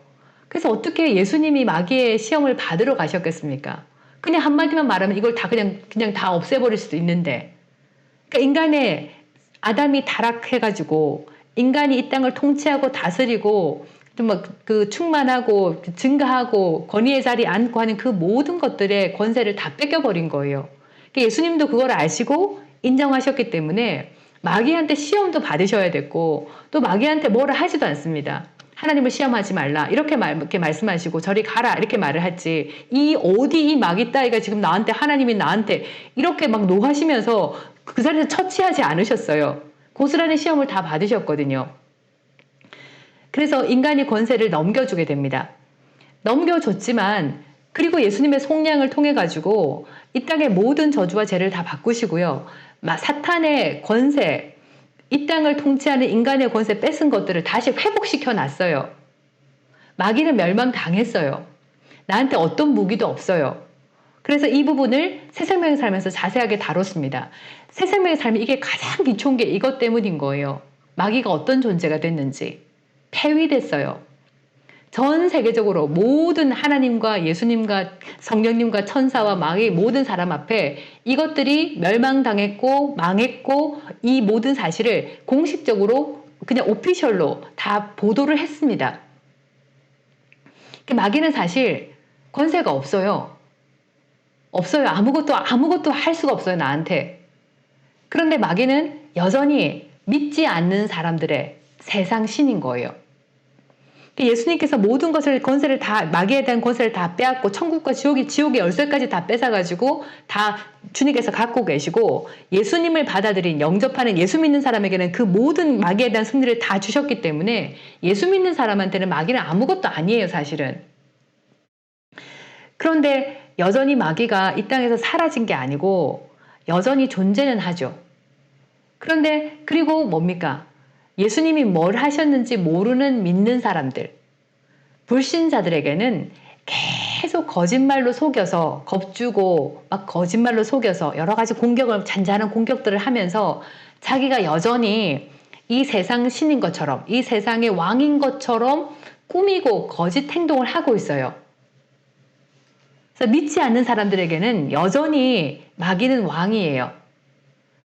그래서 어떻게 예수님이 마귀의 시험을 받으러 가셨겠습니까? 그냥 한마디만 말하면 이걸 다 그냥 다 없애버릴 수도 있는데. 그러니까 인간의 아담이 타락해가지고 인간이 이 땅을 통치하고 다스리고 그 충만하고 증가하고 권위의 자리에 앉고 하는 그 모든 것들의 권세를 다 뺏겨버린 거예요. 그러니까 예수님도 그걸 아시고 인정하셨기 때문에 마귀한테 시험도 받으셔야 됐고 또 마귀한테 뭐라 하지도 않습니다. 하나님을 시험하지 말라 이렇게 말씀하시고 저리 가라 이렇게 말을 했지 이 마귀 따위가 지금 나한테 하나님이 나한테 이렇게 막 노하시면서 그 자리에서 처치하지 않으셨어요. 고스란히 시험을 다 받으셨거든요. 그래서 인간이 권세를 넘겨주게 됩니다. 넘겨줬지만 그리고 예수님의 속량을 통해 가지고 이 땅의 모든 저주와 죄를 다 바꾸시고요. 사탄의 권세, 이 땅을 통치하는 인간의 권세 뺏은 것들을 다시 회복시켜 놨어요. 마귀는 멸망당했어요. 나한테 어떤 무기도 없어요. 그래서 이 부분을 새 생명의 삶에서 자세하게 다뤘습니다. 새 생명의 삶이 이게 가장 기초인 게 이것 때문인 거예요. 마귀가 어떤 존재가 됐는지. 폐위됐어요. 전 세계적으로 모든 하나님과 예수님과 성령님과 천사와 마귀 모든 사람 앞에 이것들이 멸망당했고 망했고 이 모든 사실을 공식적으로 그냥 오피셜로 다 보도를 했습니다. 마귀는 사실 권세가 없어요. 없어요. 아무것도 할 수가 없어요, 나한테. 그런데 마귀는 여전히 믿지 않는 사람들의 세상 신인 거예요. 예수님께서 모든 것을 권세를 다 마귀에 대한 권세를 다 빼앗고 천국과 지옥의 열쇠까지 다 뺏어가지고 다 주님께서 갖고 계시고 예수님을 받아들인 영접하는 예수 믿는 사람에게는 그 모든 마귀에 대한 승리를 다 주셨기 때문에 예수 믿는 사람한테는 마귀는 아무것도 아니에요, 사실은. 그런데 여전히 마귀가 이 땅에서 사라진 게 아니고 여전히 존재는 하죠. 그런데 그리고 뭡니까? 예수님이 뭘 하셨는지 모르는 믿는 사람들, 불신자들에게는 계속 거짓말로 속여서 겁주고 막 거짓말로 속여서 여러 가지 잔잔한 공격들을 하면서 자기가 여전히 이 세상 신인 것처럼 이 세상의 왕인 것처럼 꾸미고 거짓 행동을 하고 있어요. 그래서 믿지 않는 사람들에게는 여전히 마귀는 왕이에요.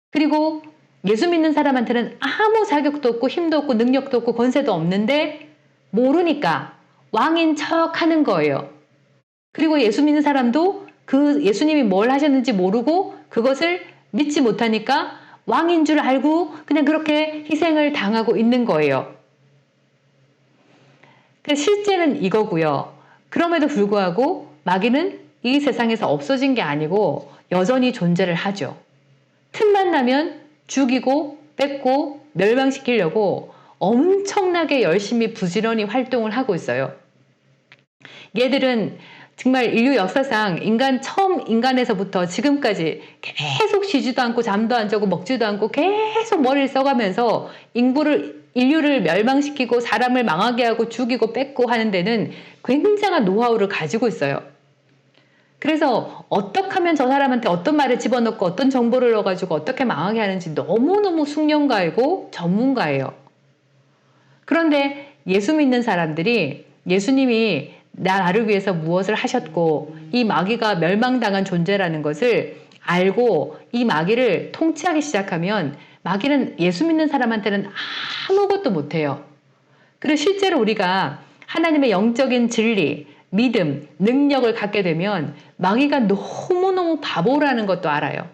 그리고 예수 믿는 사람한테는 아무 자격도 없고 힘도 없고 능력도 없고 권세도 없는데 모르니까 왕인 척 하는 거예요. 그리고 예수 믿는 사람도 그 예수님이 뭘 하셨는지 모르고 그것을 믿지 못하니까 왕인 줄 알고 그냥 그렇게 희생을 당하고 있는 거예요. 실제는 이거고요. 그럼에도 불구하고 마귀는 이 세상에서 없어진 게 아니고 여전히 존재를 하죠. 틈만 나면 죽이고 뺏고 멸망시키려고 엄청나게 열심히 부지런히 활동을 하고 있어요. 얘들은 정말 인류 역사상 처음 인간에서부터 지금까지 계속 쉬지도 않고 잠도 안 자고 먹지도 않고 계속 머리를 써가면서 인류를 멸망시키고 사람을 망하게 하고 죽이고 뺏고 하는 데는 굉장한 노하우를 가지고 있어요. 그래서 어떻게 하면 저 사람한테 어떤 말을 집어넣고 어떤 정보를 넣어가지고 어떻게 망하게 하는지 너무너무 숙련가이고 전문가예요. 그런데 예수 믿는 사람들이 예수님이 나를 위해서 무엇을 하셨고 이 마귀가 멸망당한 존재라는 것을 알고 이 마귀를 통치하기 시작하면 마귀는 예수 믿는 사람한테는 아무것도 못해요. 그리고 실제로 우리가 하나님의 영적인 진리, 믿음, 능력을 갖게 되면 마귀가 너무너무 바보라는 것도 알아요.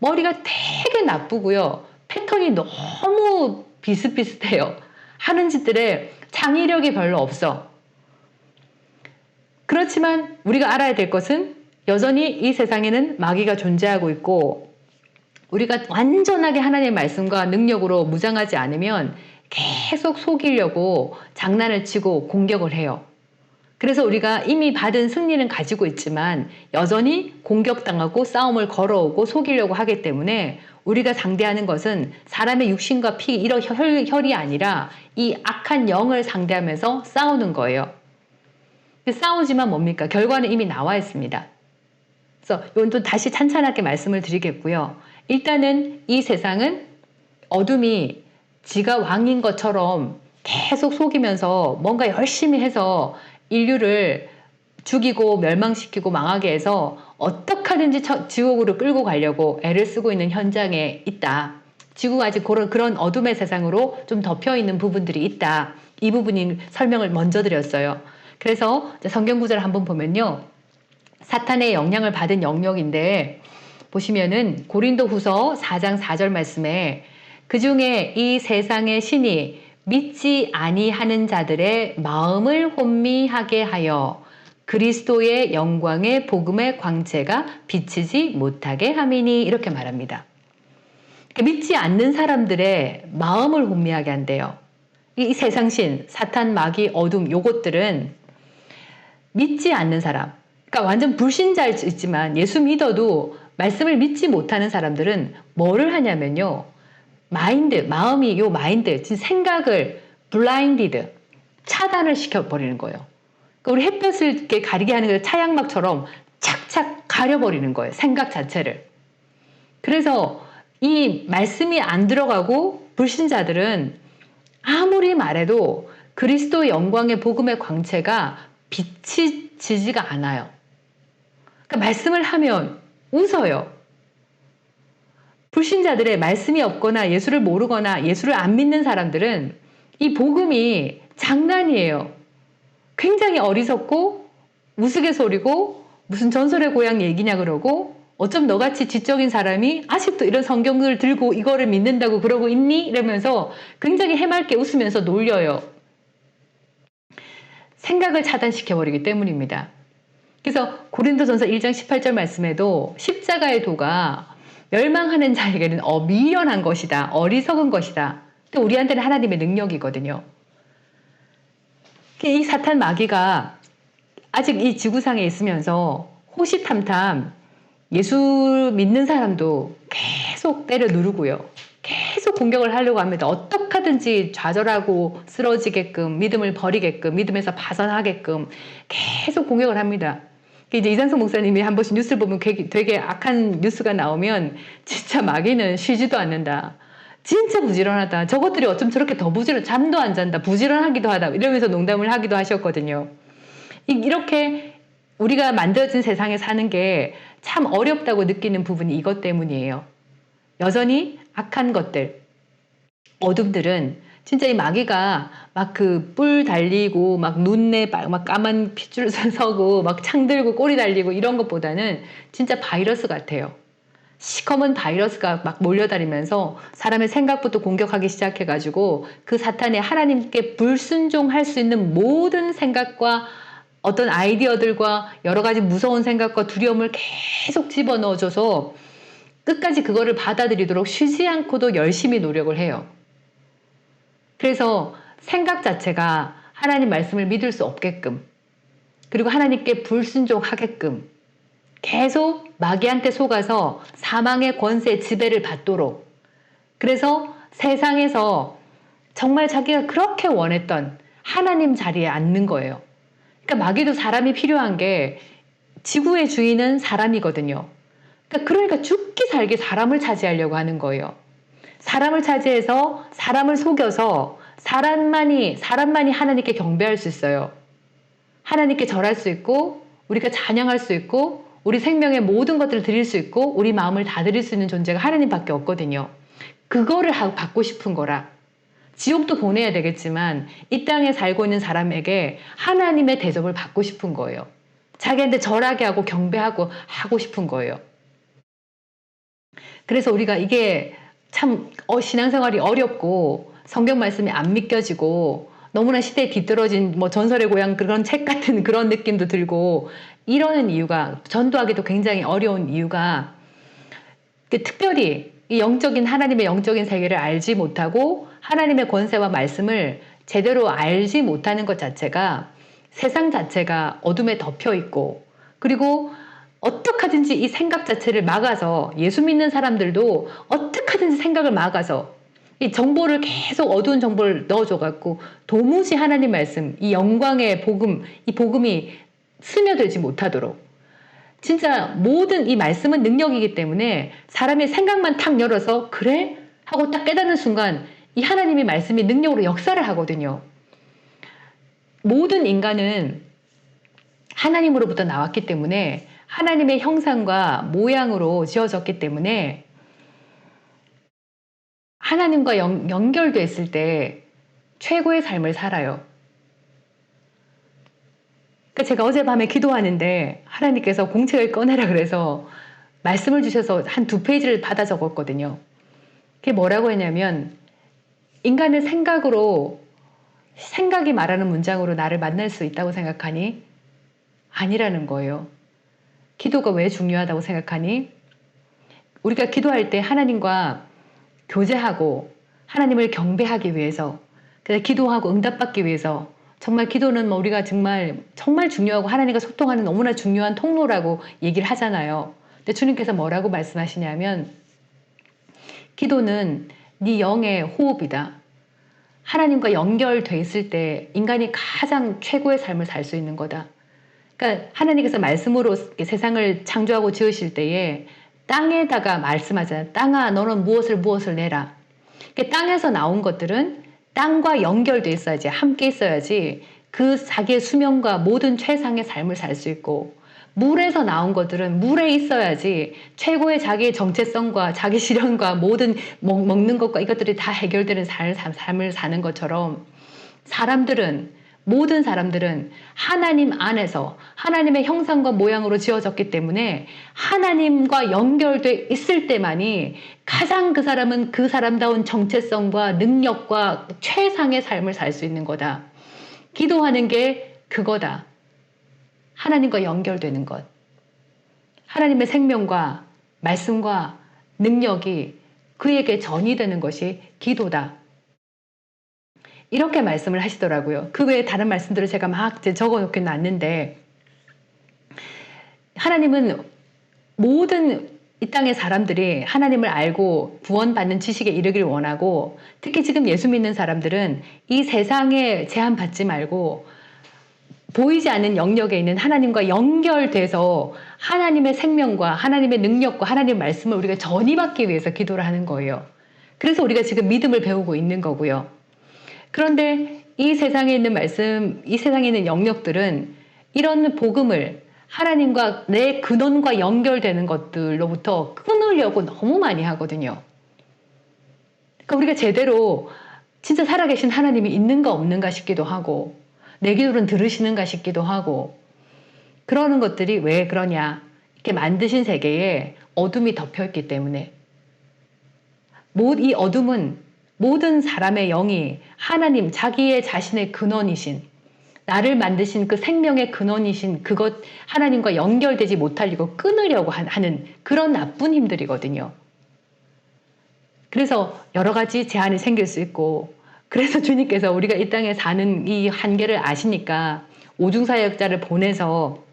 머리가 되게 나쁘고요. 패턴이 너무 비슷비슷해요. 하는 짓들에 창의력이 별로 없어. 그렇지만 우리가 알아야 될 것은 여전히 이 세상에는 마귀가 존재하고 있고 우리가 완전하게 하나님의 말씀과 능력으로 무장하지 않으면 계속 속이려고 장난을 치고 공격을 해요. 그래서 우리가 이미 받은 승리는 가지고 있지만 여전히 공격당하고 싸움을 걸어오고 속이려고 하기 때문에 우리가 상대하는 것은 사람의 육신과 피 이런 혈이 아니라 이 악한 영을 상대하면서 싸우는 거예요. 싸우지만 뭡니까? 결과는 이미 나와 있습니다. 그래서 이건 또 다시 찬찬하게 말씀을 드리겠고요. 일단은 이 세상은 어둠이 지가 왕인 것처럼 계속 속이면서 뭔가 열심히 해서 인류를 죽이고 멸망시키고 망하게 해서 어떻게 하든지 지옥으로 끌고 가려고 애를 쓰고 있는 현장에 있다. 지구가 아직 그런 어둠의 세상으로 좀 덮여 있는 부분들이 있다. 이 부분인 설명을 먼저 드렸어요. 그래서 성경 구절을 한번 보면요. 사탄의 영향을 받은 영역인데 보시면은 고린도후서 4장 4절 말씀에 그 중에 이 세상의 신이 믿지 아니하는 자들의 마음을 혼미하게 하여 그리스도의 영광의 복음의 광채가 비치지 못하게 함이니 이렇게 말합니다. 믿지 않는 사람들의 마음을 혼미하게 한대요. 이 세상신, 사탄, 마귀, 어둠 요것들은 믿지 않는 사람, 그러니까 완전 불신자이지만 예수 믿어도 말씀을 믿지 못하는 사람들은 뭐를 하냐면요. 마음이 요 마인드, 생각을 블라인디드, 차단을 시켜버리는 거예요. 그러니까 우리 햇볕을 이렇게 가리게 하는 그 차양막처럼 착착 가려버리는 거예요. 생각 자체를. 그래서 이 말씀이 안 들어가고 불신자들은 아무리 말해도 그리스도의 영광의 복음의 광채가 비치지가 않아요. 그러니까 말씀을 하면 웃어요. 불신자들의 말씀이 없거나 예수를 모르거나 예수를 안 믿는 사람들은 이 복음이 장난이에요. 굉장히 어리석고 우스갯소리고 무슨 전설의 고향 얘기냐 그러고 어쩜 너같이 지적인 사람이 아직도 이런 성경을 들고 이거를 믿는다고 그러고 있니? 이러면서 굉장히 해맑게 웃으면서 놀려요. 생각을 차단시켜버리기 때문입니다. 그래서 고린도전서 1장 18절 말씀에도 십자가의 도가 멸망하는 자에게는 미련한 것이다. 어리석은 것이다. 또 우리한테는 하나님의 능력이거든요. 이 사탄 마귀가 아직 이 지구상에 있으면서 호시탐탐 예수 믿는 사람도 계속 때려 누르고요. 계속 공격을 하려고 합니다. 어떻게 하든지 좌절하고 쓰러지게끔 믿음을 버리게끔 믿음에서 파산하게끔 계속 공격을 합니다. 이제 이상성 목사님이 한 번씩 뉴스를 보면 되게 악한 뉴스가 나오면 진짜 마귀는 쉬지도 않는다. 진짜 부지런하다. 저것들이 어쩜 저렇게 더 잠도 안 잔다. 부지런하기도 하다. 이러면서 농담을 하기도 하셨거든요. 이렇게 우리가 만들어진 세상에 사는 게 참 어렵다고 느끼는 부분이 이것 때문이에요. 여전히 악한 것들, 어둠들은 진짜 이 마귀가 막 그 뿔 달리고 막 눈에 막 까만 핏줄 서고 막 창 들고 꼬리 달리고 이런 것보다는 진짜 바이러스 같아요. 시커먼 바이러스가 막 몰려다니면서 사람의 생각부터 공격하기 시작해가지고 그 사탄의 하나님께 불순종할 수 있는 모든 생각과 어떤 아이디어들과 여러 가지 무서운 생각과 두려움을 계속 집어넣어줘서 끝까지 그거를 받아들이도록 쉬지 않고도 열심히 노력을 해요. 그래서 생각 자체가 하나님 말씀을 믿을 수 없게끔 그리고 하나님께 불순종하게끔 계속 마귀한테 속아서 사망의 권세 지배를 받도록 그래서 세상에서 정말 자기가 그렇게 원했던 하나님 자리에 앉는 거예요. 그러니까 마귀도 사람이 필요한 게 지구의 주인은 사람이거든요. 그러니까 죽기 살기 사람을 차지하려고 하는 거예요. 사람을 차지해서 사람을 속여서 사람만이 하나님께 경배할 수 있어요. 하나님께 절할 수 있고 우리가 찬양할 수 있고 우리 생명의 모든 것들을 드릴 수 있고 우리 마음을 다 드릴 수 있는 존재가 하나님밖에 없거든요. 그거를 받고 싶은 거라. 지옥도 보내야 되겠지만 이 땅에 살고 있는 사람에게 하나님의 대접을 받고 싶은 거예요. 자기한테 절하게 하고 경배하고 하고 싶은 거예요. 그래서 우리가 이게 참 신앙생활이 어렵고 성경 말씀이 안 믿겨지고 너무나 시대에 뒤떨어진 전설의 고향 그런 책 같은 그런 느낌도 들고 이러는 이유가 전도하기도 굉장히 어려운 이유가 특별히 이 영적인 하나님의 영적인 세계를 알지 못하고 하나님의 권세와 말씀을 제대로 알지 못하는 것 자체가 세상 자체가 어둠에 덮여 있고, 그리고 어떻게 하든지 이 생각 자체를 막아서, 예수 믿는 사람들도 어떻게 하든지 생각을 막아서 이 정보를 계속 어두운 정보를 넣어줘 갖고 도무지 하나님 말씀, 이 영광의 복음, 이 복음이 스며들지 못하도록, 진짜 모든 이 말씀은 능력이기 때문에 사람의 생각만 탁 열어서 그래? 하고 딱 깨닫는 순간 이 하나님의 말씀이 능력으로 역사를 하거든요. 모든 인간은 하나님으로부터 나왔기 때문에 하나님의 형상과 모양으로 지어졌기 때문에 하나님과 연결됐을 때 최고의 삶을 살아요. 그러니까 제가 어젯밤에 기도하는데 하나님께서 공책을 꺼내라 그래서 말씀을 주셔서 한 2페이지를 받아 적었거든요. 그게 뭐라고 했냐면, 인간은 생각이 말하는 문장으로 나를 만날 수 있다고 생각하니? 아니라는 거예요. 기도가 왜 중요하다고 생각하니? 우리가 기도할 때 하나님과 교제하고 하나님을 경배하기 위해서, 그래서 기도하고 응답받기 위해서, 정말 기도는 우리가 정말 중요하고 하나님과 소통하는 너무나 중요한 통로라고 얘기를 하잖아요. 근데 주님께서 뭐라고 말씀하시냐면, 기도는 네 영의 호흡이다. 하나님과 연결돼 있을 때 인간이 가장 최고의 삶을 살 수 있는 거다. 그러니까 하나님께서 말씀으로 세상을 창조하고 지으실 때에 땅에다가 말씀하잖아요. 땅아, 너는 무엇을 내라. 그러니까 땅에서 나온 것들은 땅과 연결돼 있어야지, 함께 있어야지 그 자기의 수명과 모든 최상의 삶을 살 수 있고, 물에서 나온 것들은 물에 있어야지 최고의 자기의 정체성과 자기 실현과 모든 먹는 것과 이것들이 다 해결되는 삶을 사는 것처럼, 모든 사람들은 하나님 안에서 하나님의 형상과 모양으로 지어졌기 때문에 하나님과 연결돼 있을 때만이 가장 그 사람은 그 사람다운 정체성과 능력과 최상의 삶을 살 수 있는 거다. 기도하는 게 그거다. 하나님과 연결되는 것. 하나님의 생명과 말씀과 능력이 그에게 전이되는 것이 기도다. 이렇게 말씀을 하시더라고요. 그 외에 다른 말씀들을 제가 막 적어 놓긴 놨는데, 하나님은 모든 이 땅의 사람들이 하나님을 알고 구원받는 지식에 이르길 원하고, 특히 지금 예수 믿는 사람들은 이 세상에 제한받지 말고 보이지 않는 영역에 있는 하나님과 연결돼서 하나님의 생명과 하나님의 능력과 하나님의 말씀을 우리가 전이받기 위해서 기도를 하는 거예요. 그래서 우리가 지금 믿음을 배우고 있는 거고요. 그런데 이 세상에 있는 말씀, 이 세상에 있는 영역들은 이런 복음을 하나님과 내 근원과 연결되는 것들로부터 끊으려고 너무 많이 하거든요. 그러니까 우리가 제대로 진짜 살아계신 하나님이 있는가 없는가 싶기도 하고, 내 기도는 들으시는가 싶기도 하고, 그러는 것들이 왜 그러냐. 이렇게 만드신 세계에 어둠이 덮여있기 때문에. 이 어둠은 모든 사람의 영이 하나님, 자기의 자신의 근원이신, 나를 만드신 그 생명의 근원이신 그것, 하나님과 연결되지 못하려고 끊으려고 하는 그런 나쁜 힘들이거든요. 그래서 여러 가지 제한이 생길 수 있고, 그래서 주님께서 우리가 이 땅에 사는 이 한계를 아시니까 오중사역자를 보내서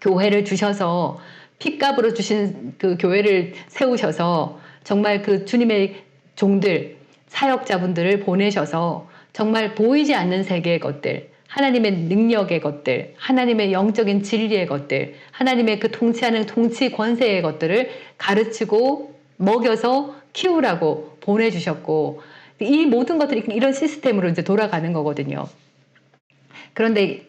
교회를 주셔서 핏값으로 주신 그 교회를 세우셔서 정말 그 주님의 종들, 사역자분들을 보내셔서 정말 보이지 않는 세계의 것들, 하나님의 능력의 것들, 하나님의 영적인 진리의 것들, 하나님의 그 통치하는 통치 권세의 것들을 가르치고 먹여서 키우라고 보내주셨고, 이 모든 것들이 이런 시스템으로 이제 돌아가는 거거든요. 그런데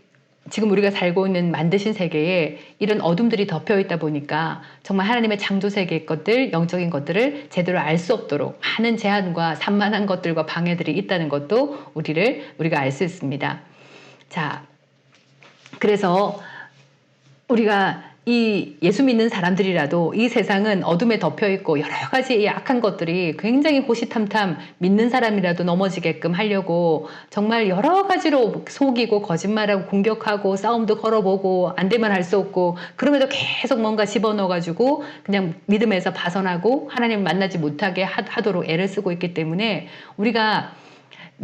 지금 우리가 살고 있는 만드신 세계에 이런 어둠들이 덮여 있다 보니까 정말 하나님의 창조 세계의 것들, 영적인 것들을 제대로 알 수 없도록 많은 제한과 산만한 것들과 방해들이 있다는 것도 우리가 알 수 있습니다. 자, 그래서 우리가 이 예수 믿는 사람들이라도 이 세상은 어둠에 덮여 있고 여러 가지 악한 것들이 굉장히 호시탐탐 믿는 사람이라도 넘어지게끔 하려고 정말 여러 가지로 속이고 거짓말하고 공격하고 싸움도 걸어보고 안 되면 할 수 없고 그럼에도 계속 뭔가 집어넣어 가지고 그냥 믿음에서 벗어나고 하나님 만나지 못하게 하도록 애를 쓰고 있기 때문에 우리가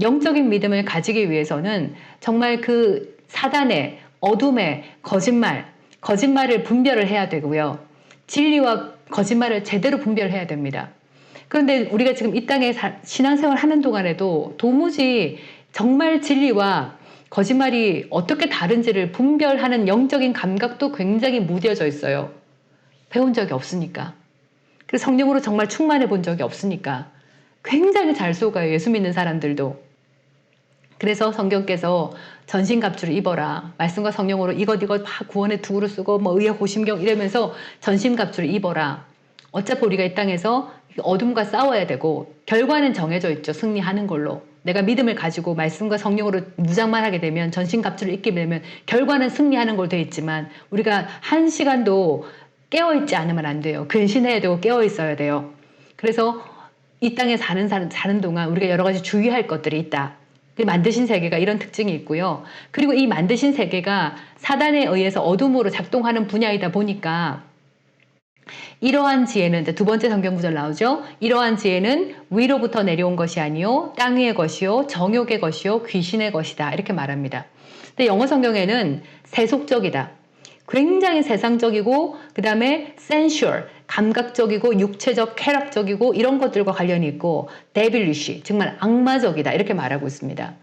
영적인 믿음을 가지기 위해서는 정말 그 사단의 어둠의 거짓말을 분별을 해야 되고요. 진리와 거짓말을 제대로 분별해야 됩니다. 그런데 우리가 지금 이 땅에 신앙생활 하는 동안에도 도무지 정말 진리와 거짓말이 어떻게 다른지를 분별하는 영적인 감각도 굉장히 무뎌져 있어요. 배운 적이 없으니까. 그래서 성령으로 정말 충만해 본 적이 없으니까. 굉장히 잘 속아요. 예수 믿는 사람들도. 그래서 성경께서 전신갑주를 입어라. 말씀과 성령으로 이것 다 구원의 도구로 쓰고 뭐 의의 호심경 이러면서 전신갑주를 입어라. 어차피 우리가 이 땅에서 어둠과 싸워야 되고 결과는 정해져 있죠. 승리하는 걸로. 내가 믿음을 가지고 말씀과 성령으로 무장만 하게 되면 전신갑주를 입게 되면 결과는 승리하는 걸로 되어 있지만 우리가 한 시간도 깨어있지 않으면 안 돼요. 근신해야 되고 깨어있어야 돼요. 그래서 이 땅에 사는 동안 우리가 여러 가지 주의할 것들이 있다. 만드신 세계가 이런 특징이 있고요. 그리고 이 만드신 세계가 사단에 의해서 어둠으로 작동하는 분야이다 보니까 이러한 지혜는 두 번째 성경 구절 나오죠. 이러한 지혜는 위로부터 내려온 것이 아니요 땅 위의 것이요 정욕의 것이요 귀신의 것이다. 이렇게 말합니다. 근데 영어 성경에는 세속적이다. 굉장히 세상적이고 그 다음에 sensual, 감각적이고 육체적, 쾌락적이고 이런 것들과 관련이 있고 devilish, 정말 악마적이다 이렇게 말하고 있습니다.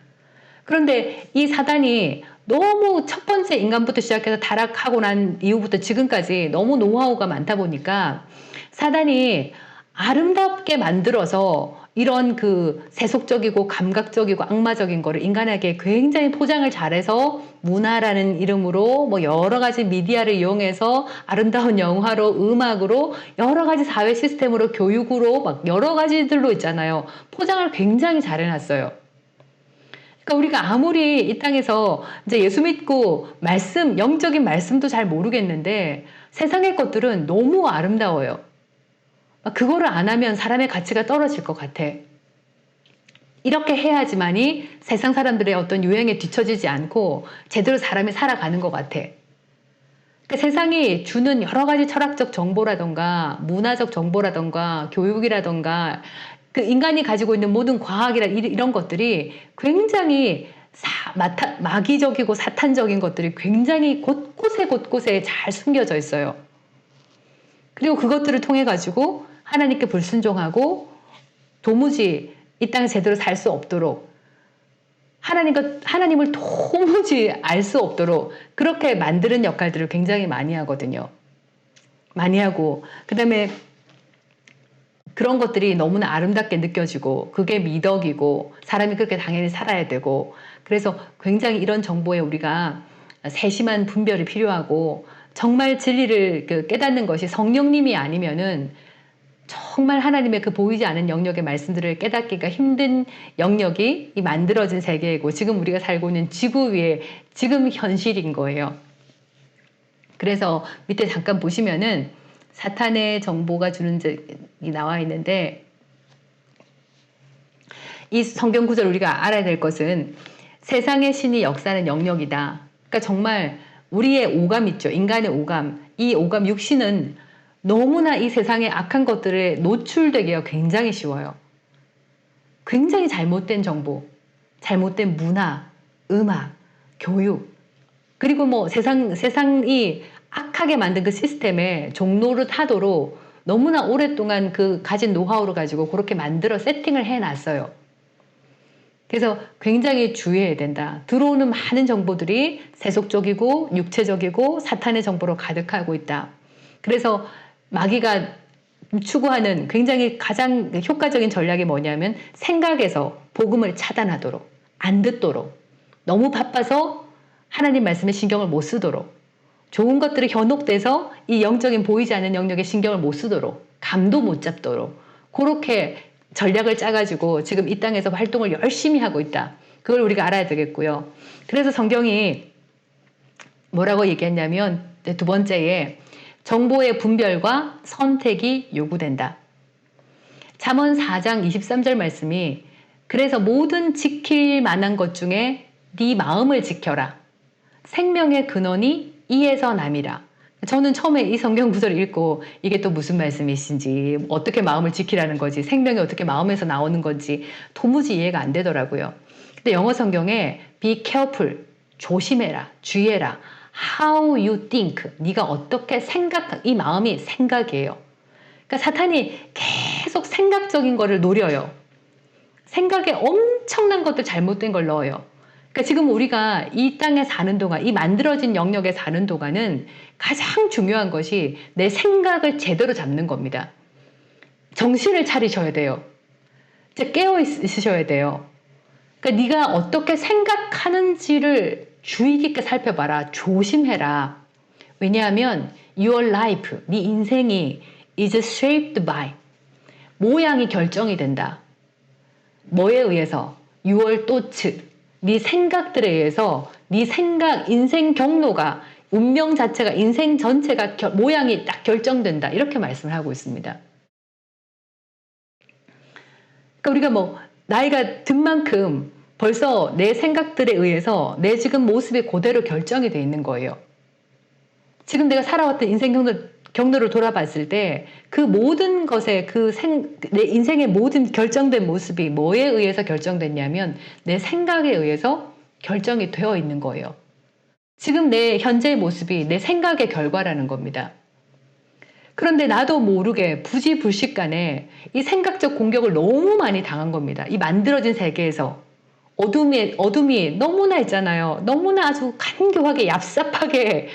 그런데 이 사단이 너무 첫 번째 인간부터 시작해서 타락하고 난 이후부터 지금까지 너무 노하우가 많다 보니까 사단이 아름답게 만들어서 이런 그 세속적이고 감각적이고 악마적인 거를 인간에게 굉장히 포장을 잘해서 문화라는 이름으로 뭐 여러 가지 미디어를 이용해서 아름다운 영화로 음악으로 여러 가지 사회 시스템으로 교육으로 막 여러 가지들로 있잖아요. 포장을 굉장히 잘 해놨어요. 그러니까 우리가 아무리 이 땅에서 이제 예수 믿고 영적인 말씀도 잘 모르겠는데 세상의 것들은 너무 아름다워요. 그거를 안 하면 사람의 가치가 떨어질 것 같아. 이렇게 해야지만이 세상 사람들의 어떤 유행에 뒤처지지 않고 제대로 사람이 살아가는 것 같아. 그러니까 세상이 주는 여러 가지 철학적 정보라던가 문화적 정보라던가 교육이라던가 그 인간이 가지고 있는 모든 과학이라 이런 것들이 굉장히 마귀적이고 사탄적인 것들이 굉장히 곳곳에 잘 숨겨져 있어요. 그리고 그것들을 통해 가지고 하나님께 불순종하고 도무지 이 땅에 제대로 살 수 없도록 하나님을 도무지 알 수 없도록 그렇게 만드는 역할들을 굉장히 많이 하거든요. 많이 하고 그 다음에 그런 것들이 너무나 아름답게 느껴지고 그게 미덕이고 사람이 그렇게 당연히 살아야 되고 그래서 굉장히 이런 정보에 우리가 세심한 분별이 필요하고 정말 진리를 깨닫는 것이 성령님이 아니면은 정말 하나님의 그 보이지 않은 영역의 말씀들을 깨닫기가 힘든 영역이 이 만들어진 세계이고 지금 우리가 살고 있는 지구 위에 지금 현실인 거예요. 그래서 밑에 잠깐 보시면은 사탄의 정보가 주는 적이 나와 있는데 이 성경 구절 우리가 알아야 될 것은 세상의 신이 역사하는 영역이다. 그러니까 정말 우리의 오감 있죠. 인간의 오감. 이 오감 육신은 너무나 이 세상의 악한 것들에 노출되기가 굉장히 쉬워요. 굉장히 잘못된 정보, 잘못된 문화, 음악, 교육, 그리고 뭐 세상이 악하게 만든 그 시스템에 종노릇하도록 너무나 오랫동안 그 가진 노하우를 가지고 그렇게 만들어 세팅을 해놨어요. 그래서 굉장히 주의해야 된다. 들어오는 많은 정보들이 세속적이고 육체적이고 사탄의 정보로 가득하고 있다. 그래서 마귀가 추구하는 굉장히 가장 효과적인 전략이 뭐냐면 생각에서 복음을 차단하도록, 안 듣도록, 너무 바빠서 하나님 말씀에 신경을 못 쓰도록, 좋은 것들이 현혹돼서 이 영적인 보이지 않는 영역에 신경을 못 쓰도록, 감도 못 잡도록 그렇게 전략을 짜가지고 지금 이 땅에서 활동을 열심히 하고 있다. 그걸 우리가 알아야 되겠고요. 그래서 성경이 뭐라고 얘기했냐면 두 번째에 정보의 분별과 선택이 요구된다. 잠언 4장 23절 말씀이 그래서 모든 지킬 만한 것 중에 네 마음을 지켜라. 생명의 근원이 이에서 남이라. 저는 처음에 이 성경 구절을 읽고 이게 또 무슨 말씀이신지, 어떻게 마음을 지키라는 거지, 생명이 어떻게 마음에서 나오는 건지 도무지 이해가 안 되더라고요. 근데 영어 성경에 be careful, 조심해라, 주의해라. How you think, 네가 어떻게 생각, 이 마음이 생각이에요. 그러니까 사탄이 계속 생각적인 거를 노려요. 생각에 엄청난 것들 잘못된 걸 넣어요. 그러니까 지금 우리가 이 땅에 사는 동안, 이 만들어진 영역에 사는 동안은 가장 중요한 것이 내 생각을 제대로 잡는 겁니다. 정신을 차리셔야 돼요. 깨어 있으셔야 돼요. 그러니까 네가 어떻게 생각하는지를 주의 깊게 살펴봐라. 조심해라. 왜냐하면 your life, 네 인생이 is shaped by, 모양이 결정이 된다. 뭐에 의해서? your thoughts, 네 생각들에 의해서 네 생각, 인생 경로가, 운명 자체가, 인생 전체가 모양이 딱 결정된다. 이렇게 말씀을 하고 있습니다. 그러니까 우리가 뭐 나이가 든 만큼 벌써 내 생각들에 의해서 내 지금 모습이 그대로 결정이 돼 있는 거예요. 지금 내가 살아왔던 인생 경로를 돌아봤을 때 그 모든 것에 내 인생의 모든 결정된 모습이 뭐에 의해서 결정됐냐면 내 생각에 의해서 결정이 되어 있는 거예요. 지금 내 현재의 모습이 내 생각의 결과라는 겁니다. 그런데 나도 모르게 부지불식간에 이 생각적 공격을 너무 많이 당한 겁니다. 이 만들어진 세계에서. 어둠이 너무나 있잖아요. 너무나 아주 간교하게 얍삽하게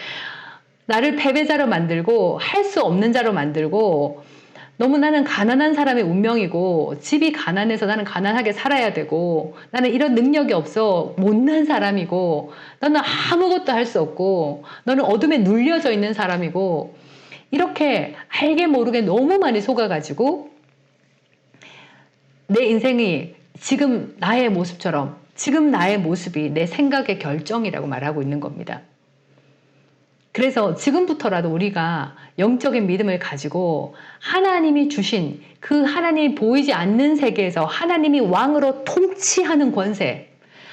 나를 패배자로 만들고 할 수 없는 자로 만들고, 너무 나는 가난한 사람의 운명이고 집이 가난해서 나는 가난하게 살아야 되고, 나는 이런 능력이 없어 못난 사람이고, 너는 아무것도 할 수 없고, 너는 어둠에 눌려져 있는 사람이고, 이렇게 알게 모르게 너무 많이 속아가지고 내 인생이 지금 나의 모습처럼, 지금 나의 모습이 내 생각의 결정이라고 말하고 있는 겁니다. 그래서 지금부터라도 우리가 영적인 믿음을 가지고 하나님이 주신 그 하나님이 보이지 않는 세계에서 하나님이 왕으로 통치하는 권세,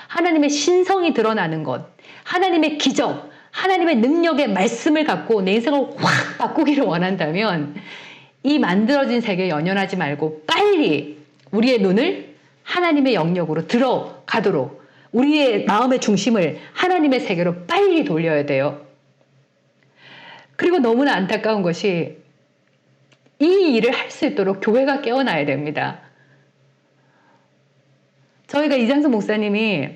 하나님의 신성이 드러나는 것, 하나님의 기적, 하나님의 능력의 말씀을 갖고 내 인생을 확 바꾸기를 원한다면 이 만들어진 세계에 연연하지 말고 빨리 우리의 눈을 하나님의 영역으로 들어가도록 우리의 마음의 중심을 하나님의 세계로 빨리 돌려야 돼요. 그리고 너무나 안타까운 것이 이 일을 할 수 있도록 교회가 깨어나야 됩니다. 저희가 이장수 목사님이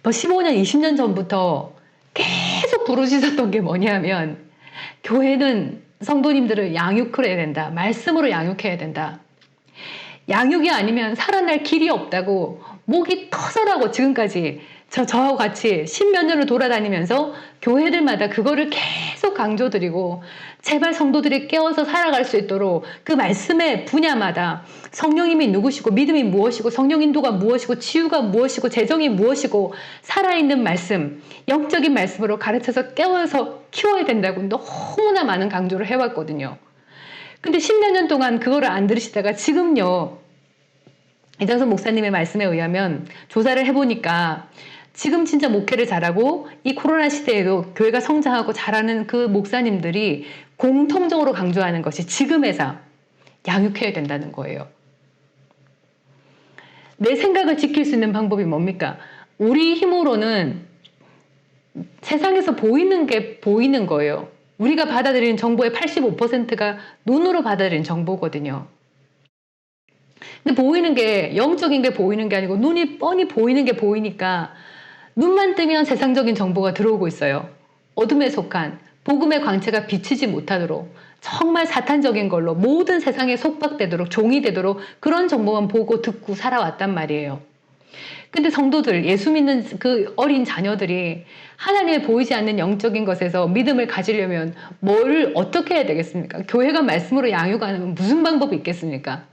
15년, 20년 전부터 계속 부르짖었던 게 뭐냐면 교회는 성도님들을 양육을 해야 된다. 말씀으로 양육해야 된다. 양육이 아니면 살아날 길이 없다고 목이 터져라고 지금까지 저하고 같이 10몇 년을 돌아다니면서 교회들마다 그거를 계속 강조드리고 제발 성도들이 깨어서 살아갈 수 있도록 그 말씀의 분야마다 성령님이 누구시고 믿음이 무엇이고 성령 인도가 무엇이고 치유가 무엇이고 재정이 무엇이고 살아있는 말씀, 영적인 말씀으로 가르쳐서 깨워서 키워야 된다고 너무나 많은 강조를 해왔거든요. 근데 10몇 년 동안 그거를 안 들으시다가 지금요, 이장선 목사님의 말씀에 의하면 조사를 해보니까 지금 진짜 목회를 잘하고 이 코로나 시대에도 교회가 성장하고 잘하는 그 목사님들이 공통적으로 강조하는 것이 지금에서 양육해야 된다는 거예요. 내 생각을 지킬 수 있는 방법이 뭡니까? 우리 힘으로는 세상에서 보이는 게 보이는 거예요. 우리가 받아들이는 정보의 85%가 눈으로 받아들이는 정보거든요. 근데 보이는 게, 영적인 게 보이는 게 아니고 눈이 뻔히 보이는 게 보이니까 눈만 뜨면 세상적인 정보가 들어오고 있어요. 어둠에 속한 복음의 광채가 비치지 못하도록 정말 사탄적인 걸로 모든 세상에 속박되도록 종이 되도록 그런 정보만 보고 듣고 살아왔단 말이에요. 근데 성도들, 예수 믿는 그 어린 자녀들이 하나님의 보이지 않는 영적인 것에서 믿음을 가지려면 뭘 어떻게 해야 되겠습니까? 교회가 말씀으로 양육하는 무슨 방법이 있겠습니까?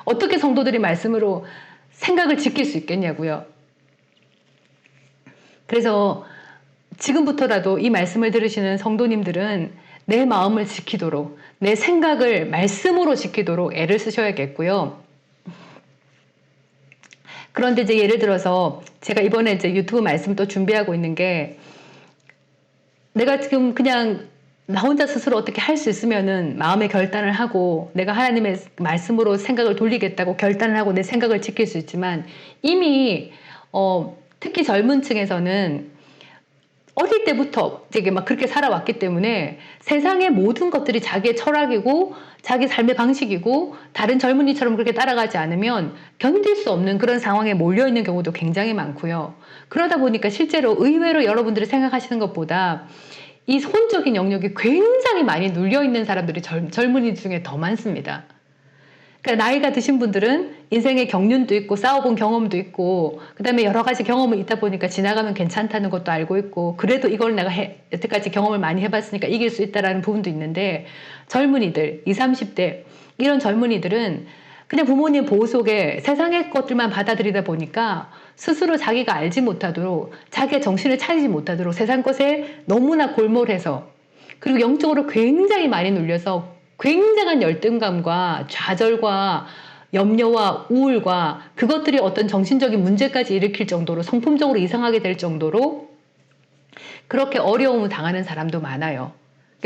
어떻게 성도들이 말씀으로 생각을 지킬 수 있겠냐고요. 그래서 지금부터라도 이 말씀을 들으시는 성도님들은 내 마음을 지키도록, 내 생각을 말씀으로 지키도록 애를 쓰셔야겠고요. 그런데 이제 예를 들어서 제가 이번에 이제 유튜브 말씀 또 준비하고 있는 게, 내가 지금 그냥 나 혼자 스스로 어떻게 할 수 있으면은 마음의 결단을 하고 내가 하나님의 말씀으로 생각을 돌리겠다고 결단을 하고 내 생각을 지킬 수 있지만, 이미 특히 젊은 층에서는 어릴 때부터 되게 막 그렇게 살아왔기 때문에 세상의 모든 것들이 자기의 철학이고 자기 삶의 방식이고 다른 젊은이처럼 그렇게 따라가지 않으면 견딜 수 없는 그런 상황에 몰려있는 경우도 굉장히 많고요. 그러다 보니까 실제로 의외로 여러분들이 생각하시는 것보다 이 혼적인 영역이 굉장히 많이 눌려있는 사람들이 젊은이 중에 더 많습니다. 그러니까 나이가 드신 분들은 인생의 경륜도 있고 싸워본 경험도 있고 그다음에 여러 가지 경험이 있다 보니까 지나가면 괜찮다는 것도 알고 있고, 그래도 이걸 내가 여태까지 경험을 많이 해봤으니까 이길 수 있다라는 부분도 있는데, 젊은이들 20, 30대 이런 젊은이들은 그냥 부모님 보호 속에 세상의 것들만 받아들이다 보니까 스스로 자기가 알지 못하도록, 자기의 정신을 차리지 못하도록 세상 것에 너무나 골몰해서, 그리고 영적으로 굉장히 많이 눌려서 굉장한 열등감과 좌절과 염려와 우울과 그것들이 어떤 정신적인 문제까지 일으킬 정도로 성품적으로 이상하게 될 정도로 그렇게 어려움을 당하는 사람도 많아요.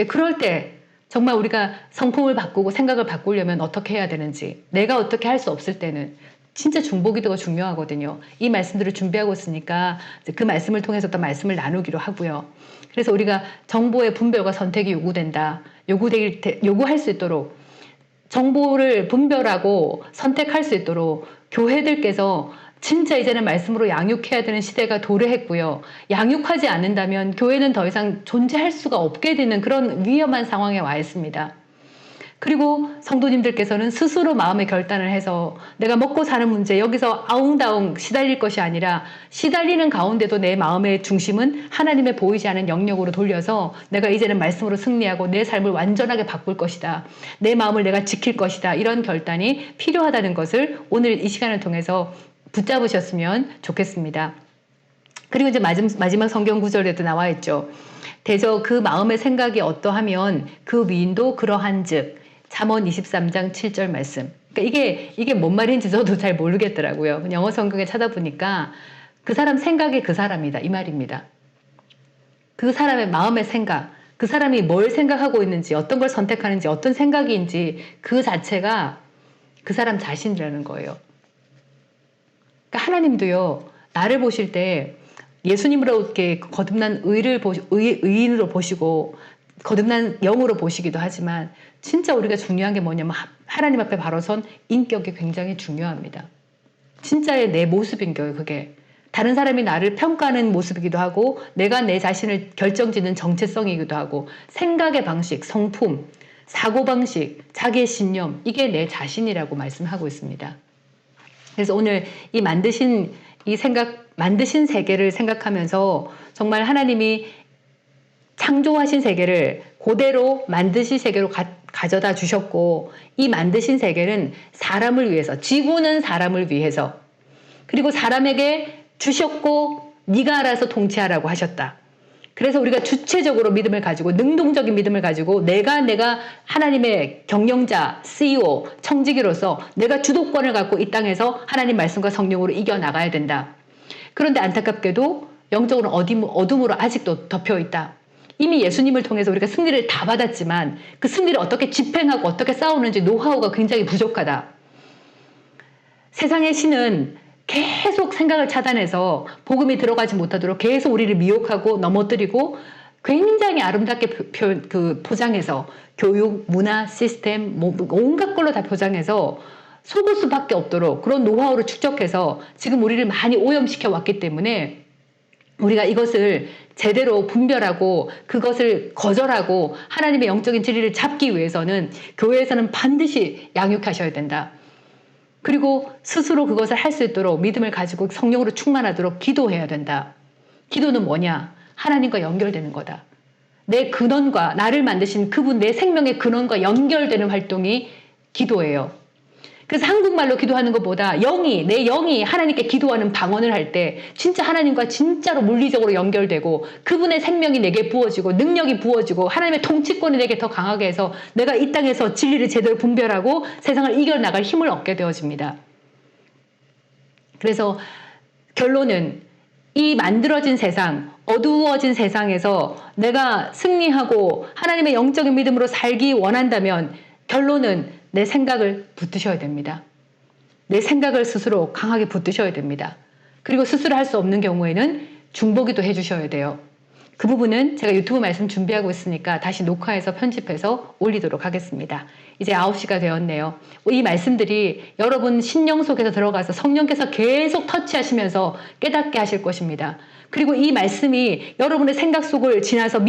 그럴 때 정말 우리가 성품을 바꾸고 생각을 바꾸려면 어떻게 해야 되는지, 내가 어떻게 할 수 없을 때는 진짜 중보기도가 중요하거든요. 이 말씀들을 준비하고 있으니까 그 말씀을 통해서 또 말씀을 나누기로 하고요. 그래서 우리가 정보의 분별과 선택이 요구된다. 요구할 수 있도록, 정보를 분별하고 선택할 수 있도록 교회들께서 진짜 이제는 말씀으로 양육해야 되는 시대가 도래했고요. 양육하지 않는다면 교회는 더 이상 존재할 수가 없게 되는 그런 위험한 상황에 와 있습니다. 그리고 성도님들께서는 스스로 마음의 결단을 해서 내가 먹고 사는 문제, 여기서 아웅다웅 시달릴 것이 아니라 시달리는 가운데도 내 마음의 중심은 하나님의 보이지 않은 영역으로 돌려서 내가 이제는 말씀으로 승리하고 내 삶을 완전하게 바꿀 것이다, 내 마음을 내가 지킬 것이다, 이런 결단이 필요하다는 것을 오늘 이 시간을 통해서 붙잡으셨으면 좋겠습니다. 그리고 이제 마지막 성경 구절에도 나와 있죠. 대저 그 마음의 생각이 어떠하면 그 위인도 그러한즉. 잠언 23장 7절 말씀. 그러니까 이게 뭔 말인지 저도 잘 모르겠더라고요. 영어 성경에 찾아보니까 그 사람 생각이 그 사람이다, 이 말입니다. 그 사람의 마음의 생각, 그 사람이 뭘 생각하고 있는지, 어떤 걸 선택하는지, 어떤 생각인지 그 자체가 그 사람 자신이라는 거예요. 그러니까 하나님도요, 나를 보실 때 예수님으로 이렇게 거듭난 의인으로 보시고 거듭난 영으로 보시기도 하지만, 진짜 우리가 중요한 게 뭐냐면 하나님 앞에 바로 선 인격이 굉장히 중요합니다. 진짜의 내 모습인 거예요. 그게 다른 사람이 나를 평가하는 모습이기도 하고, 내가 내 자신을 결정짓는 정체성이기도 하고, 생각의 방식, 성품, 사고방식, 자기의 신념, 이게 내 자신이라고 말씀하고 있습니다. 그래서 오늘 만드신 세계를 생각하면서 정말 하나님이 창조하신 세계를 그대로 만드신 세계로 가져다 주셨고, 이 만드신 세계는 사람을 위해서, 지구는 사람을 위해서, 그리고 사람에게 주셨고 네가 알아서 통치하라고 하셨다. 그래서 우리가 주체적으로 믿음을 가지고, 능동적인 믿음을 가지고 내가 하나님의 경영자, CEO, 청지기로서 내가 주도권을 갖고 이 땅에서 하나님 말씀과 성령으로 이겨나가야 된다. 그런데 안타깝게도 영적으로 어둠으로 아직도 덮여있다. 이미 예수님을 통해서 우리가 승리를 다 받았지만 그 승리를 어떻게 집행하고 어떻게 싸우는지 노하우가 굉장히 부족하다. 세상의 신은 계속 생각을 차단해서 복음이 들어가지 못하도록 계속 우리를 미혹하고 넘어뜨리고 굉장히 아름답게 포장해서 교육, 문화, 시스템, 온갖 걸로 다 포장해서 속을 수밖에 없도록 그런 노하우를 축적해서 지금 우리를 많이 오염시켜 왔기 때문에, 우리가 이것을 제대로 분별하고 그것을 거절하고 하나님의 영적인 진리를 잡기 위해서는 교회에서는 반드시 양육하셔야 된다. 그리고 스스로 그것을 할 수 있도록 믿음을 가지고 성령으로 충만하도록 기도해야 된다. 기도는 뭐냐? 하나님과 연결되는 거다. 내 근원과, 나를 만드신 그분, 내 생명의 근원과 연결되는 활동이 기도예요. 그래서 한국말로 기도하는 것보다 내 영이 하나님께 기도하는 방언을 할 때 진짜 하나님과 진짜로 물리적으로 연결되고 그분의 생명이 내게 부어지고 능력이 부어지고 하나님의 통치권이 내게 더 강하게 해서 내가 이 땅에서 진리를 제대로 분별하고 세상을 이겨나갈 힘을 얻게 되어집니다. 그래서 결론은 이 만들어진 세상, 어두워진 세상에서 내가 승리하고 하나님의 영적인 믿음으로 살기 원한다면 결론은 내 생각을 붙드셔야 됩니다. 내 생각을 스스로 강하게 붙드셔야 됩니다. 그리고 스스로 할 수 없는 경우에는 중보기도 해주셔야 돼요. 그 부분은 제가 유튜브 말씀 준비하고 있으니까 다시 녹화해서 편집해서 올리도록 하겠습니다. 이제 9시가 되었네요. 이 말씀들이 여러분 심령 속에서 들어가서 성령께서 계속 터치하시면서 깨닫게 하실 것입니다. 그리고 이 말씀이 여러분의 생각 속을 지나서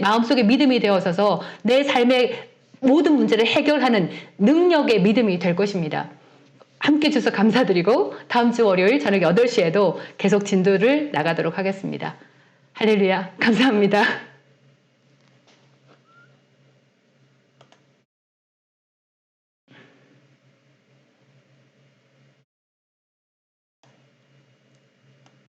마음속에 믿음이 되어서서 내 삶의 모든 문제를 해결하는 능력의 믿음이 될 것입니다. 함께 해주셔서 감사드리고 다음 주 월요일 저녁 8시에도 계속 진도를 나가도록 하겠습니다. 할렐루야. 감사합니다.